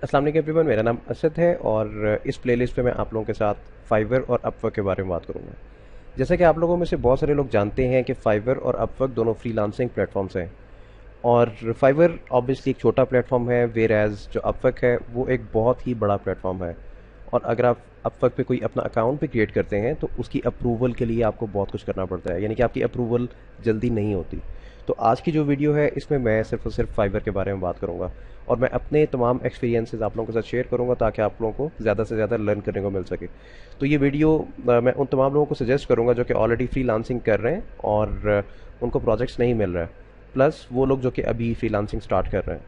अस्सलाम वालेकुम एवरीवन, मेरा नाम असद है और इस प्लेलिस्ट पे मैं आप लोगों के साथ फाइवर और अपवर्क के बारे में बात करूंगा। जैसा कि आप लोगों में से बहुत सारे लोग जानते हैं कि फाइवर और अपवर्क दोनों फ्रीलांसिंग प्लेटफॉर्म्स हैं। और फाइवर ऑब्वियसली एक छोटा प्लेटफॉर्म है, वेयर एज जो अपवर्क है वो एक बहुत ही बड़ा प्लेटफॉर्म है। और अगर आप अपवर्क पे कोई अपना अकाउंट भी क्रिएट करते हैं तो उसकी अप्रूवल के लिए आपको बहुत कुछ करना पड़ता है, यानी कि आपकी अप्रूवल जल्दी नहीं होती। तो आज की जो वीडियो है इसमें मैं सिर्फ और सिर्फ फाइवर के बारे में बात करूंगा और मैं अपने तमाम एक्सपीरियंसेस आप लोगों के साथ शेयर करूंगा ताकि आप लोगों को ज़्यादा से ज़्यादा लर्न करने को मिल सके। तो ये वीडियो मैं उन तमाम लोगों को सजेस्ट करूंगा जो कि ऑलरेडी फ्रीलांसिंग कर रहे हैं और उनको प्रोजेक्ट्स नहीं मिल रहा है, प्लस वो लोग जो कि अभी फ्रीलांसिंग स्टार्ट कर रहे हैं।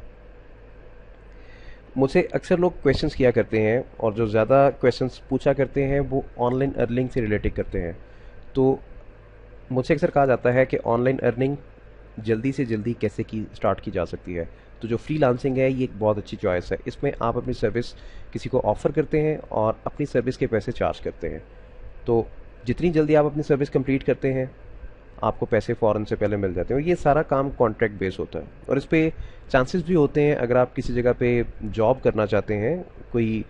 मुझसे अक्सर लोग क्वेश्चंस किया करते हैं और जो ज़्यादा क्वेश्चंस पूछा करते हैं वो ऑनलाइन अर्निंग से रिलेटेड करते हैं। तो मुझसे अक्सर कहा जाता है कि ऑनलाइन अर्निंग जल्दी से जल्दी कैसे की स्टार्ट की जा सकती है। तो जो फ्रीलांसिंग है ये एक बहुत अच्छी चॉइस है। इसमें आप अपनी सर्विस किसी को ऑफ़र करते हैं और अपनी सर्विस के पैसे चार्ज करते हैं। तो जितनी जल्दी आप अपनी सर्विस कंप्लीट करते हैं आपको पैसे फ़ौरन से पहले मिल जाते हैं। और ये सारा काम कॉन्ट्रैक्ट बेस होता है और इस पे चांसेस भी होते हैं। अगर आप किसी जगह पे जॉब करना चाहते हैं, कोई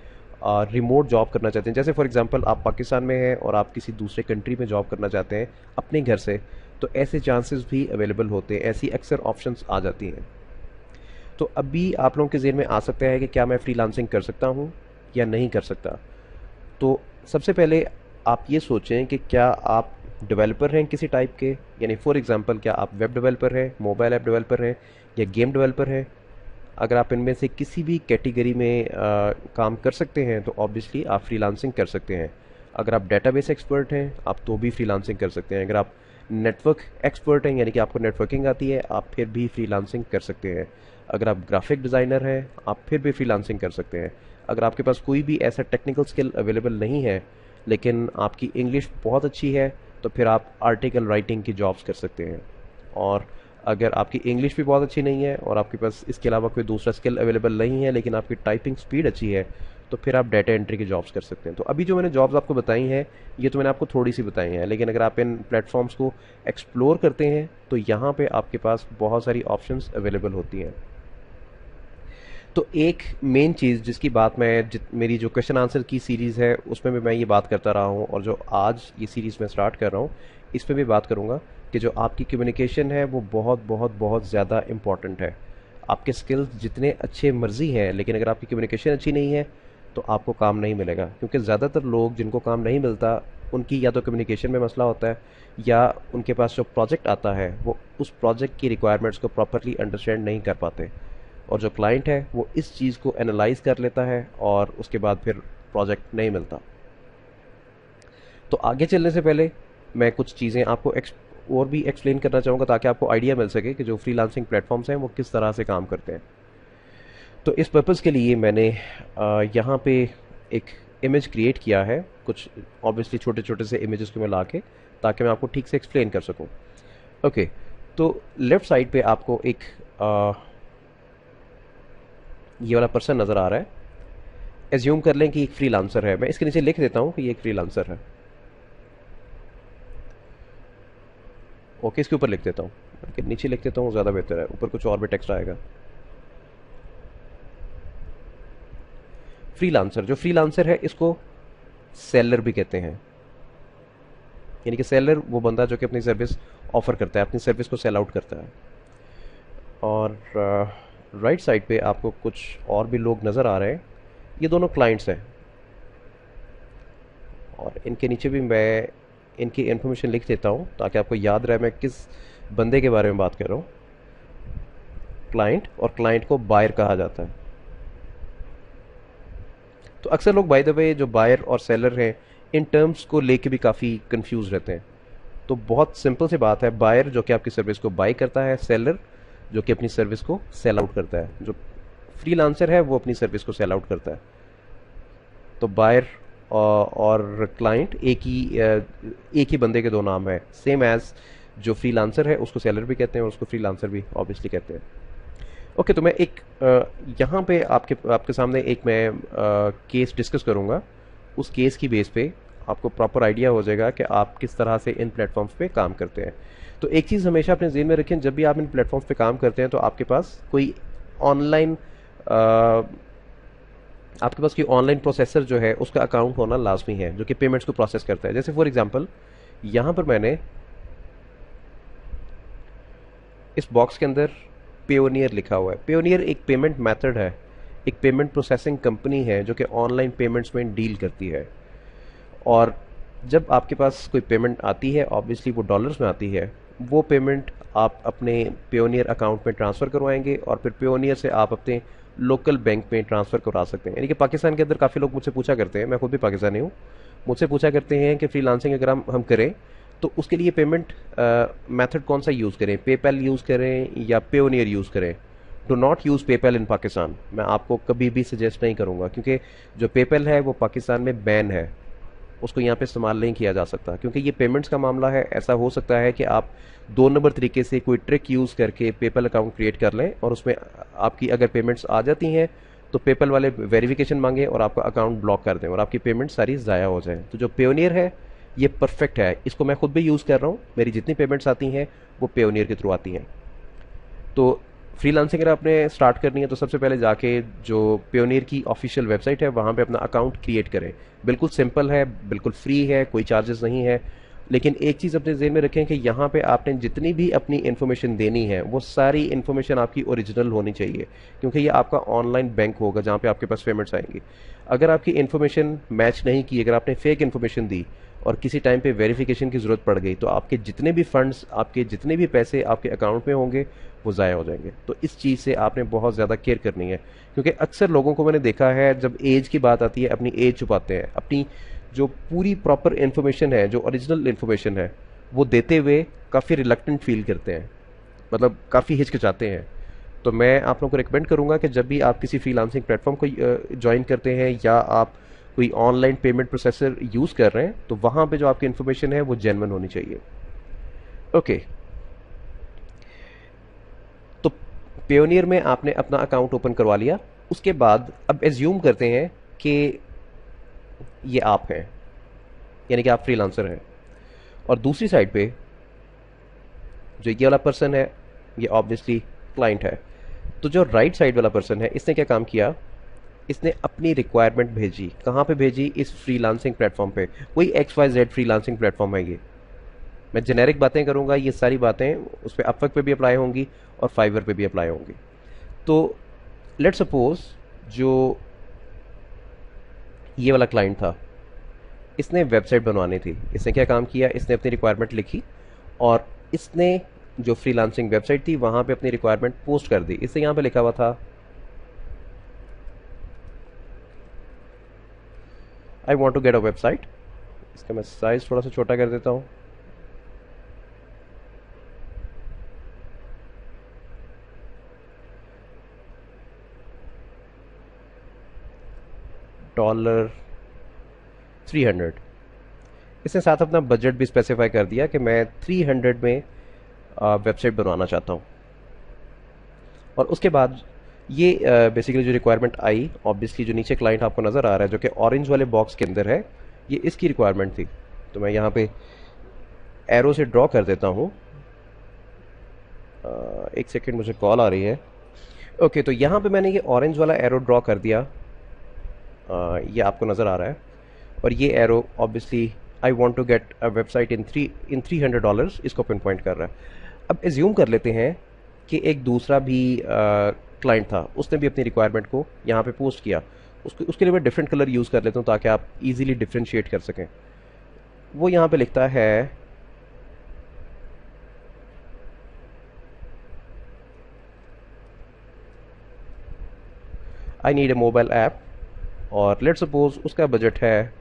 रिमोट जॉब करना चाहते हैं, जैसे फॉर एग्जांपल आप पाकिस्तान में हैं और आप किसी दूसरे कंट्री में जॉब करना चाहते हैं अपने घर से, तो ऐसे चांसेस भी अवेलेबल होते हैं, ऐसी अक्सर ऑप्शंस आ जाती हैं। तो अभी आप लोगों के ज़हन में आ सकता है कि क्या मैं फ्रीलांसिंग कर सकता हूँ या नहीं कर सकता। तो सबसे पहले आप ये सोचें कि क्या आप डेवलपर हैं किसी टाइप के, यानी फॉर एग्जांपल क्या आप वेब डेवलपर हैं, मोबाइल ऐप डेवलपर हैं या गेम डेवलपर हैं। अगर आप इनमें से किसी भी कैटेगरी में काम कर सकते हैं तो ऑब्वियसली आप फ्रीलांसिंग कर सकते हैं। अगर आप डेटाबेस एक्सपर्ट हैं आप तो भी फ्रीलांसिंग कर सकते हैं। अगर आप नेटवर्क एक्सपर्ट हैं, यानी कि आपको नेटवर्किंग आती है, आप फिर भी फ्रीलांसिंग कर सकते हैं। अगर आप ग्राफिक डिज़ाइनर हैं आप फिर भी फ्रीलांसिंग कर सकते हैं। अगर आपके पास कोई भी ऐसा टेक्निकल स्किल अवेलेबल नहीं है लेकिन आपकी इंग्लिश बहुत अच्छी है तो फिर आप आर्टिकल राइटिंग की जॉब्स कर सकते हैं। और अगर आपकी इंग्लिश भी बहुत अच्छी नहीं है और आपके पास इसके अलावा कोई दूसरा स्किल अवेलेबल नहीं है लेकिन आपकी टाइपिंग स्पीड अच्छी है तो फिर आप डाटा एंट्री की जॉब्स कर सकते हैं। तो अभी जो मैंने जॉब्स आपको बताई हैं ये तो मैंने आपको थोड़ी सी बताई हैं, लेकिन अगर आप इन प्लेटफॉर्म्स को एक्सप्लोर करते हैं तो यहाँ पे आपके पास बहुत सारी ऑप्शंस अवेलेबल होती हैं। तो एक मेन चीज़ जिसकी बात मैं मेरी जो क्वेश्चन आंसर की सीरीज़ है उसमें भी मैं ये बात करता रहा हूँ और जो आज ये सीरीज़ मैं स्टार्ट कर रहा हूँ इस पर भी बात करूँगा कि जो आपकी कम्युनिकेशन है वो बहुत बहुत बहुत ज़्यादा इम्पॉर्टेंट है। आपके स्किल्स जितने अच्छे मर्जी हैं लेकिन अगर आपकी कम्युनिकेशन अच्छी नहीं है तो आपको काम नहीं मिलेगा, क्योंकि ज़्यादातर लोग जिनको काम नहीं मिलता उनकी या तो कम्युनिकेशन में मसला होता है या उनके पास जो प्रोजेक्ट आता है वो उस प्रोजेक्ट की रिक्वायरमेंट्स को प्रॉपरली अंडरस्टैंड नहीं कर पाते और जो क्लाइंट है वो इस चीज़ को एनालाइज कर लेता है और उसके बाद फिर प्रोजेक्ट नहीं मिलता। तो आगे चलने से पहले मैं कुछ चीज़ें आपको और भी एक्सप्लेन करना चाहूँगा ताकि आपको आइडिया मिल सके कि जो फ्रीलांसिंग प्लेटफॉर्म्स हैं वो किस तरह से काम करते हैं। तो इस पर्पज़ के लिए मैंने यहाँ पे एक इमेज क्रिएट किया है, कुछ ऑब्वियसली छोटे छोटे से इमेजेस को मिला के, ताकि मैं आपको ठीक से एक्सप्लेन कर सकूँ। ओके, तो लेफ़्ट साइड पे आपको एक ये वाला पर्सन नज़र आ रहा है। एज्यूम कर लें कि एक फ्रीलांसर है, मैं इसके नीचे लिख देता हूँ कि ये एक फ्रीलांसर है। ओके, इसके ऊपर लिख देता हूँ, नीचे लिख देता हूँ ज़्यादा बेहतर है, ऊपर कुछ और भी टेक्स्ट आएगा। फ्रीलांसर, जो फ्रीलांसर है इसको सेलर भी कहते हैं, यानी कि सेलर वो बंदा जो कि अपनी सर्विस ऑफर करता है, अपनी सर्विस को सेल आउट करता है। और राइट साइड पे आपको कुछ और भी लोग नज़र आ रहे हैं, ये दोनों क्लाइंट्स हैं और इनके नीचे भी मैं इनकी इन्फॉर्मेशन लिख देता हूँ ताकि आपको याद रहे मैं किस बंदे के बारे में बात कर रहा हूँ। क्लाइंट, और क्लाइंट को बायर कहा जाता है। तो अक्सर लोग बाय द वे जो बायर और सेलर हैं इन टर्म्स को लेके भी काफ़ी कंफ्यूज रहते हैं। तो बहुत सिंपल सी बात है, बायर जो कि आपकी सर्विस को बाय करता है, सेलर जो कि अपनी सर्विस को सेल आउट करता है। जो फ्रीलांसर है वो अपनी सर्विस को सेल आउट करता है। तो बायर और क्लाइंट एक ही बंदे के दो नाम है, सेम एज जो फ्रीलांसर है उसको सेलर भी कहते हैं और उसको फ्रीलांसर भी ऑब्वियसली कहते हैं। ओके, तो मैं एक यहाँ पे आपके सामने एक मैं केस डिस्कस करूँगा। उस केस की बेस पे आपको प्रॉपर आइडिया हो जाएगा कि आप किस तरह से इन प्लेटफॉर्म्स पे काम करते हैं। तो एक चीज़ हमेशा अपने ज़हन में रखें, जब भी आप इन प्लेटफॉर्म्स पे काम करते हैं तो आपके पास कोई ऑनलाइन आपके पास कोई ऑनलाइन प्रोसेसर जो है उसका अकाउंट होना लाजमी है जो कि पेमेंट्स को प्रोसेस करता है। जैसे फॉर एग्जांपल यहाँ पर मैंने इस बॉक्स के अंदर पेयोनियर लिखा हुआ है। पेयोनियर एक पेमेंट मेथड है, एक पेमेंट प्रोसेसिंग कंपनी है जो कि ऑनलाइन पेमेंट्स में डील करती है। और जब आपके पास कोई पेमेंट आती है, ऑब्वियसली वो डॉलर्स में आती है, वो पेमेंट आप अपने पेयोनियर अकाउंट में ट्रांसफ़र करवाएंगे और फिर पेयोनियर से आप अपने लोकल बैंक में ट्रांसफ़र करवा सकते हैं। यानी कि पाकिस्तान के अंदर काफ़ी लोग मुझसे पूछा करते हैं, मैं खुद भी पाकिस्तानी हूँ, मुझसे पूछा करते हैं कि फ्रीलांसिंग अगर हम करें तो उसके लिए पेमेंट मेथड कौन सा यूज़ करें, पेपैल यूज़ करें या पेयोनियर यूज़ करें। डू नॉट यूज़ पेपैल इन पाकिस्तान, मैं आपको कभी भी सजेस्ट नहीं करूँगा, क्योंकि जो पेपैल है वो पाकिस्तान में बैन है, उसको यहाँ पे इस्तेमाल नहीं किया जा सकता, क्योंकि ये पेमेंट्स का मामला है। ऐसा हो सकता है कि आप 2 नंबर तरीके से कोई ट्रिक यूज़ करके पेपल अकाउंट क्रिएट कर लें और उसमें आपकी अगर पेमेंट्स आ जाती हैं तो पेपल वाले वेरिफिकेशन मांगे और आपका अकाउंट ब्लॉक कर दें और आपकी पेमेंट सारी ज़ाया हो जाए। तो जो पेयोनियर है ये परफेक्ट है, इसको मैं खुद भी यूज़ कर रहा हूँ, मेरी जितनी पेमेंट्स आती हैं वो पेयोनियर के थ्रू आती हैं। तो फ्रीलांसिंग अगर आपने स्टार्ट करनी है तो सबसे पहले जाके जो पेयोनियर की ऑफिशियल वेबसाइट है वहाँ पे अपना अकाउंट क्रिएट करें। बिल्कुल सिंपल है, बिल्कुल फ्री है, कोई चार्जेस नहीं है। लेकिन एक चीज़ अपने ज़हन में रखें कि यहाँ पे आपने जितनी भी अपनी इन्फॉर्मेशन देनी है वो सारी इन्फॉर्मेशन आपकी ओरिजिनल होनी चाहिए, क्योंकि ये आपका ऑनलाइन बैंक होगा जहाँ पे आपके पास पेमेंट्स आएंगी। अगर आपकी इन्फॉर्मेशन मैच नहीं की, अगर आपने फेक इन्फॉर्मेशन दी और किसी टाइम पे वेरिफिकेशन की ज़रूरत पड़ गई तो आपके जितने भी फंड्स, आपके जितने भी पैसे आपके अकाउंट में होंगे वो ज़ाया हो जाएंगे। तो इस चीज़ से आपने बहुत ज़्यादा केयर करनी है, क्योंकि अक्सर लोगों को मैंने देखा है जब एज की बात आती है अपनी एज छुपाते हैं, अपनी जो पूरी प्रॉपर इन्फॉर्मेशन है, जो ओरिजिनल इन्फॉर्मेशन है वो देते हुए काफ़ी रिलक्टेंट फील करते हैं, मतलब काफ़ी हिचकिचाते हैं। तो मैं आप लोगों को रिकमेंड करूँगा कि जब भी आप किसी फ्रीलांसिंग प्लेटफॉर्म को ज्वाइन करते हैं या आप कोई ऑनलाइन पेमेंट प्रोसेसर यूज़ कर रहे हैं तो वहाँ पे जो आपकी इन्फॉर्मेशन है वो जेन्युइन होनी चाहिए। ओके, तो पेयोनियर में आपने अपना अकाउंट ओपन करवा लिया। उसके बाद अब एज्यूम करते हैं कि ये आप हैं, यानी कि आप फ्रीलांसर हैं, और दूसरी साइड पे जो ये वाला पर्सन है ये ऑब्वियसली क्लाइंट है। तो जो राइट साइड वाला पर्सन है इसने क्या काम किया, इसने अपनी रिक्वायरमेंट भेजी। कहाँ पे भेजी? इस फ्रीलांसिंग प्लेटफॉर्म पे। कोई XYZ फ्रीलांसिंग प्लेटफॉर्म है ये, मैं जेनेरिक बातें करूँगा, ये सारी बातें उस पर अपवर्क पे भी अप्लाई होंगी और फाइवर पे भी अप्लाई होंगी। तो लेट्स सपोज जो ये वाला क्लाइंट था इसने वेबसाइट बनवानी थी। इसने क्या काम किया, इसने अपनी रिक्वायरमेंट लिखी और इसने जो फ्रीलांसिंग वेबसाइट थी वहाँ पे अपनी रिक्वायरमेंट पोस्ट कर दी। इससे यहाँ पे लिखा हुआ था I want to get a website. इसका मैं साइज थोड़ा सा छोटा कर देता हूँ। $300। इसने साथ अपना बजट भी स्पेसिफाई कर दिया कि मैं 300 में वेबसाइट बनवाना चाहता हूँ। और उसके बाद ये बेसिकली जो रिक्वायरमेंट आई, ऑब्वियसली जो नीचे क्लाइंट आपको नज़र आ रहा है जो कि ऑरेंज वाले बॉक्स के अंदर है, ये इसकी रिक्वायरमेंट थी। तो मैं यहाँ पे एरो से ड्रॉ कर देता हूँ। एक सेकेंड, मुझे कॉल आ रही है। ओके, तो यहाँ पे मैंने ये ऑरेंज वाला एरो ड्रॉ कर दिया, ये आपको नज़र आ रहा है। और ये arrow obviously I want to get a website in $300 इसको पिन पॉइंट कर रहा है। अब एज्यूम कर लेते हैं कि एक दूसरा भी क्लाइंट था, उसने भी अपनी रिक्वायरमेंट को यहाँ पे पोस्ट किया। उसके लिए मैं डिफरेंट कलर यूज़ कर लेता हूँ ताकि आप इजीली डिफ्रेंशिएट कर सकें। वो यहाँ पे लिखता है I need a mobile app, और लेट्स सपोज उसका बजट है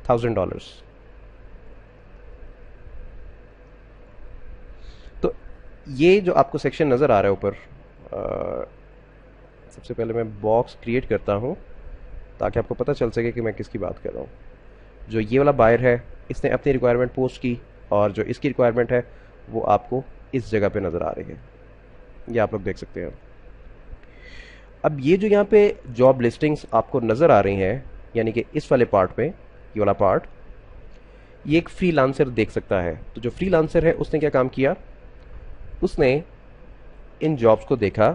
$1000। तो ये जो आपको सेक्शन नज़र आ रहा है ऊपर, सबसे पहले मैं बॉक्स क्रिएट करता हूँ ताकि आपको पता चल सके कि मैं किसकी बात कर रहा हूँ। जो ये वाला बायर है इसने अपनी रिक्वायरमेंट पोस्ट की और जो इसकी रिक्वायरमेंट है वो आपको इस जगह पे नज़र आ रही है, ये आप लोग देख सकते हैं। अब ये जो यहाँ पे जॉब लिस्टिंग्स आपको नज़र आ रही हैं, यानी कि इस वाले पार्ट पे, ये वाला पार्ट, ये एक फ्रीलांसर देख सकता है। तो जो फ्रीलांसर है उसने क्या काम किया, उसने इन जॉब्स को देखा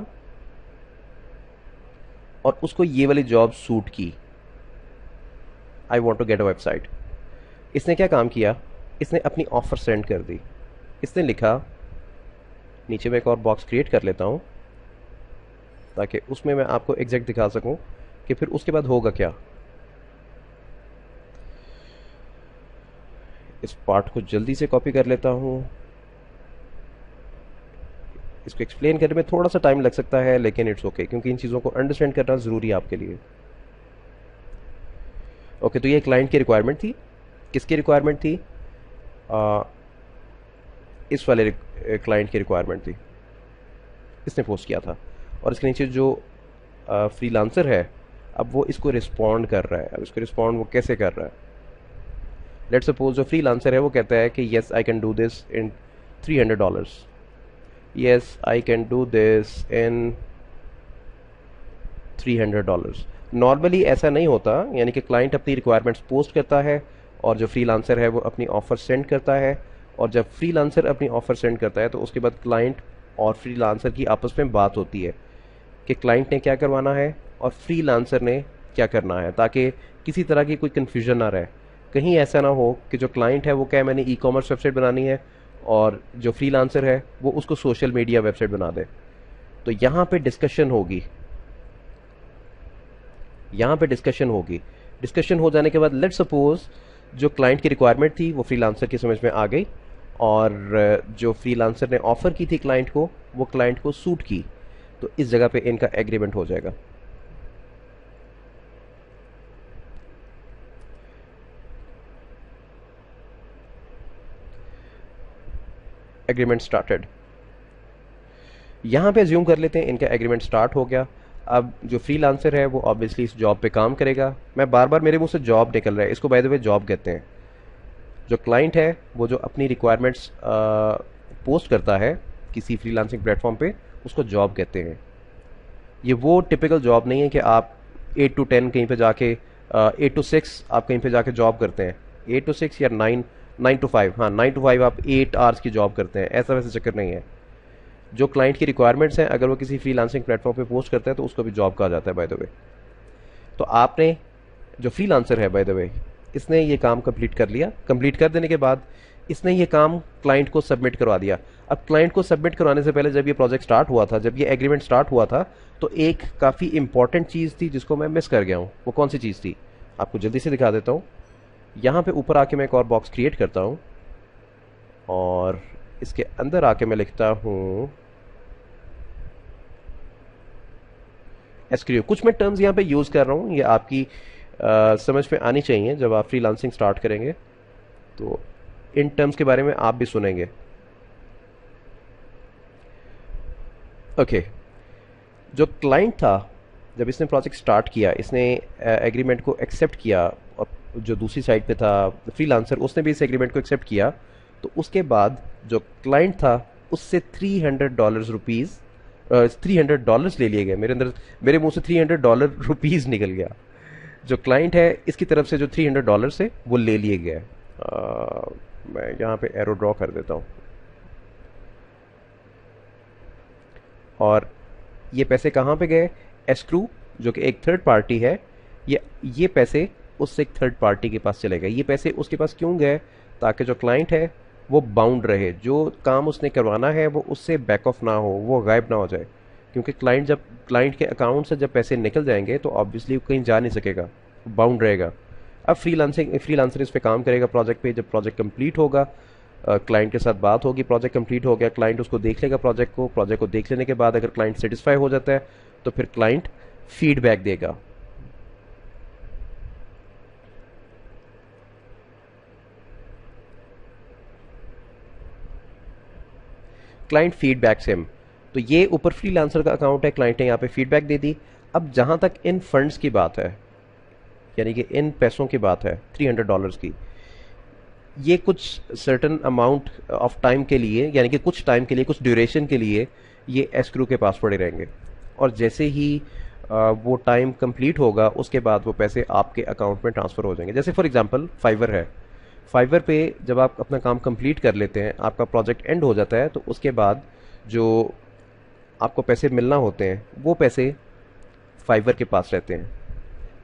और उसको ये वाली जॉब सूट की, I want to get a website. इसने क्या काम किया, इसने अपनी ऑफ़र सेंड कर दी। इसने लिखा, नीचे मैं एक और बॉक्स क्रिएट कर लेता हूँ ताकि उसमें मैं आपको एग्जैक्ट दिखा सकूँ कि फिर उसके बाद होगा क्या। इस पार्ट को जल्दी से कॉपी कर लेता हूँ। इसको एक्सप्लेन करने में थोड़ा सा टाइम लग सकता है, लेकिन इट्स ओके, क्योंकि इन चीज़ों को अंडरस्टैंड करना ज़रूरी है आपके लिए। ओके, तो ये क्लाइंट की रिक्वायरमेंट थी। किसकी रिक्वायरमेंट थी? इस वाले क्लाइंट की रिक्वायरमेंट थी, इसने पोस्ट किया था। और इसके नीचे जो फ्रीलांसर है, अब वो इसको रिस्पॉन्ड कर रहा है। अब इसको रिस्पॉन्ड वो कैसे कर रहा है? लेट्स सपोज जो फ्रीलांसर है वो कहता है कि yes I can do this in $300, yes I can do this in $300। Normally ऐसा नहीं होता, यानी कि क्लाइंट अपनी रिक्वायरमेंट्स पोस्ट करता है और जो फ्रीलांसर है वो अपनी ऑफ़र सेंड करता है, और जब फ्रीलांसर अपनी ऑफ़र सेंड करता है तो उसके बाद क्लाइंट और फ्रीलांसर की आपस में बात होती है कि क्लाइंट ने क्या करवाना है और फ्रीलांसर ने क्या करना है, ताकि किसी तरह की कोई कन्फ्यूजन ना रहे। कहीं ऐसा ना हो कि जो क्लाइंट है वो कहे मैंने ई कॉमर्स वेबसाइट बनानी है, और जो फ्रीलांसर है वो उसको सोशल मीडिया वेबसाइट बना दे। तो यहाँ पे डिस्कशन होगी, यहाँ पे डिस्कशन होगी। डिस्कशन हो जाने के बाद लेट्स सपोज जो क्लाइंट की रिक्वायरमेंट थी वो फ्रीलांसर की समझ में आ गई, और जो फ्रीलांसर ने ऑफ़र की थी क्लाइंट को, वो क्लाइंट को सूट की, तो इस जगह पे इनका एग्रीमेंट हो जाएगा। Agreement started. यहाँ पे अज्यूम कर लेते हैं इनका एग्रीमेंट स्टार्ट हो गया। अब जो फ्रीलांसर है वो ऑब्वियसली इस जॉब पे काम करेगा। मैं बार बार मेरे मुंह से जॉब निकल रहा है, इसको बाय द वे जॉब कहते हैं। जो क्लाइंट है वो जो अपनी रिक्वायरमेंट्स पोस्ट करता है किसी फ्रीलांसिंग प्लेटफॉर्म पे, उसको जॉब कहते हैं। ये वो टिपिकल जॉब नहीं है कि आप 8 to 10 कहीं पे जाके 8 to 6 आप कहीं पे जाके जॉब करते हैं, 8 to 6 या 9 to 5, हाँ 9 to 5 आप 8 आवर्स की जॉब करते हैं, ऐसा वैसे चक्कर नहीं है। जो क्लाइंट की रिक्वायरमेंट्स हैं अगर वो किसी फ्रीलांसिंग प्लेटफॉर्म पे पोस्ट करता है तो उसको भी जॉब कहा जाता है बाय द वे। तो आपने जो फ्रीलांसर है बाय द वे, इसने ये काम कंप्लीट कर लिया। कंप्लीट कर देने के बाद इसने ये काम क्लाइंट को सबमिट करवा दिया। अब क्लाइंट को सबमिट करवाने से पहले जब ये प्रोजेक्ट स्टार्ट हुआ था, जब ये एग्रीमेंट स्टार्ट हुआ था, तो एक काफ़ी इंपॉर्टेंट चीज़ थी जिसको मैं मिस कर गया हूँ। वो कौन सी चीज़ थी आपको जल्दी से दिखा देता हूँ। यहाँ पे ऊपर आके मैं एक और बॉक्स क्रिएट करता हूँ, और इसके अंदर आके मैं लिखता हूँ एसक्यूएल। कुछ मैं टर्म्स यहाँ पे यूज़ कर रहा हूँ, ये आपकी समझ में आनी चाहिए। जब आप फ्रीलांसिंग स्टार्ट करेंगे तो इन टर्म्स के बारे में आप भी सुनेंगे। ओके, जो क्लाइंट था, जब इसने प्रोजेक्ट स्टार्ट किया, इसने एग्रीमेंट को एक्सेप्ट किया, और जो दूसरी साइड पे था फ्रीलांसर, उसने भी इस एग्रीमेंट को एक्सेप्ट किया। तो उसके बाद जो क्लाइंट था उससे $300 ले लिए गए। मेरे मुंह से $300 निकल गया। जो क्लाइंट है इसकी तरफ से जो $300 है वो ले लिए गए। मैं यहाँ पे एरो ड्रॉ कर देता हूँ, और ये पैसे कहाँ पे गए? एस्क्रू, जो कि एक थर्ड पार्टी है, ये पैसे उससे एक थर्ड पार्टी के पास चले गए। ये पैसे उसके पास क्यों गए? ताकि जो क्लाइंट है वो बाउंड रहे, जो काम उसने करवाना है वो उससे बैक ऑफ ना हो, वो गायब ना हो जाए। क्योंकि क्लाइंट के अकाउंट से जब पैसे निकल जाएंगे तो ऑब्वियसली वो कहीं जा नहीं सकेगा, बाउंड रहेगा। अब फ्रीलांसर इस पे काम करेगा प्रोजेक्ट पे। जब प्रोजेक्ट कंप्लीट होगा, क्लाइंट के साथ बात होगी, प्रोजेक्ट कंप्लीट हो गया, क्लाइंट उसको देख लेगा प्रोजेक्ट को देख लेने के बाद अगर क्लाइंट सेटिस्फाई हो जाता है तो फिर क्लाइंट फीडबैक देगा। क्लाइंट फीडबैक सिम, तो ये ऊपर फ्रीलांसर का अकाउंट है, क्लाइंट ने यहाँ पे फीडबैक दे दी। अब जहाँ तक इन फंड्स की बात है, यानी कि इन पैसों की बात है $300 की, ये कुछ सर्टन अमाउंट ऑफ टाइम के लिए, यानी कि कुछ टाइम के लिए, कुछ ड्यूरेशन के लिए ये एस्क्रू के पास पड़े रहेंगे। और जैसे ही वो टाइम कंप्लीट होगा उसके बाद वो पैसे आपके अकाउंट में ट्रांसफ़र हो जाएंगे। जैसे फॉर एग्जांपल फाइवर है, फाइवर पे जब आप अपना काम कंप्लीट कर लेते हैं, आपका प्रोजेक्ट एंड हो जाता है, तो उसके बाद जो आपको पैसे मिलना होते हैं वो पैसे फाइवर के पास रहते हैं।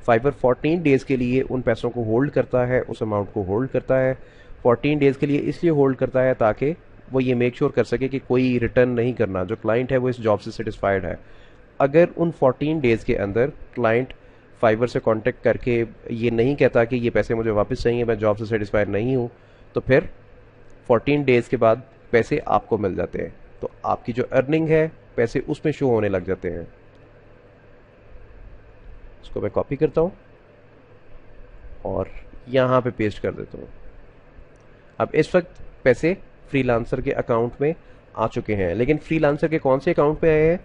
फाइवर 14 डेज़ के लिए उन पैसों को होल्ड करता है, उस अमाउंट को होल्ड करता है। 14 डेज़ के लिए इसलिए होल्ड करता है ताकि वो ये मेक श्योर कर सके कि कोई रिटर्न नहीं करना, जो क्लाइंट है वो इस जॉब से सेटिस्फाइड है। अगर उन 14 डेज़ के अंदर क्लाइंट फाइवर से कांटेक्ट करके ये नहीं कहता कि ये पैसे मुझे वापस चाहिए, मैं जॉब से सेटिस्फाइड नहीं हूँ, तो फिर 14 डेज़ के बाद पैसे आपको मिल जाते हैं। तो आपकी जो अर्निंग है पैसे उसमें शो होने लग जाते हैं। इसको मैं कॉपी करता हूँ और यहाँ पे पेस्ट कर देता हूँ। अब इस वक्त पैसे फ्रीलांसर के अकाउंट में आ चुके हैं, लेकिन फ्रीलांसर के कौन से अकाउंट में आए हैं?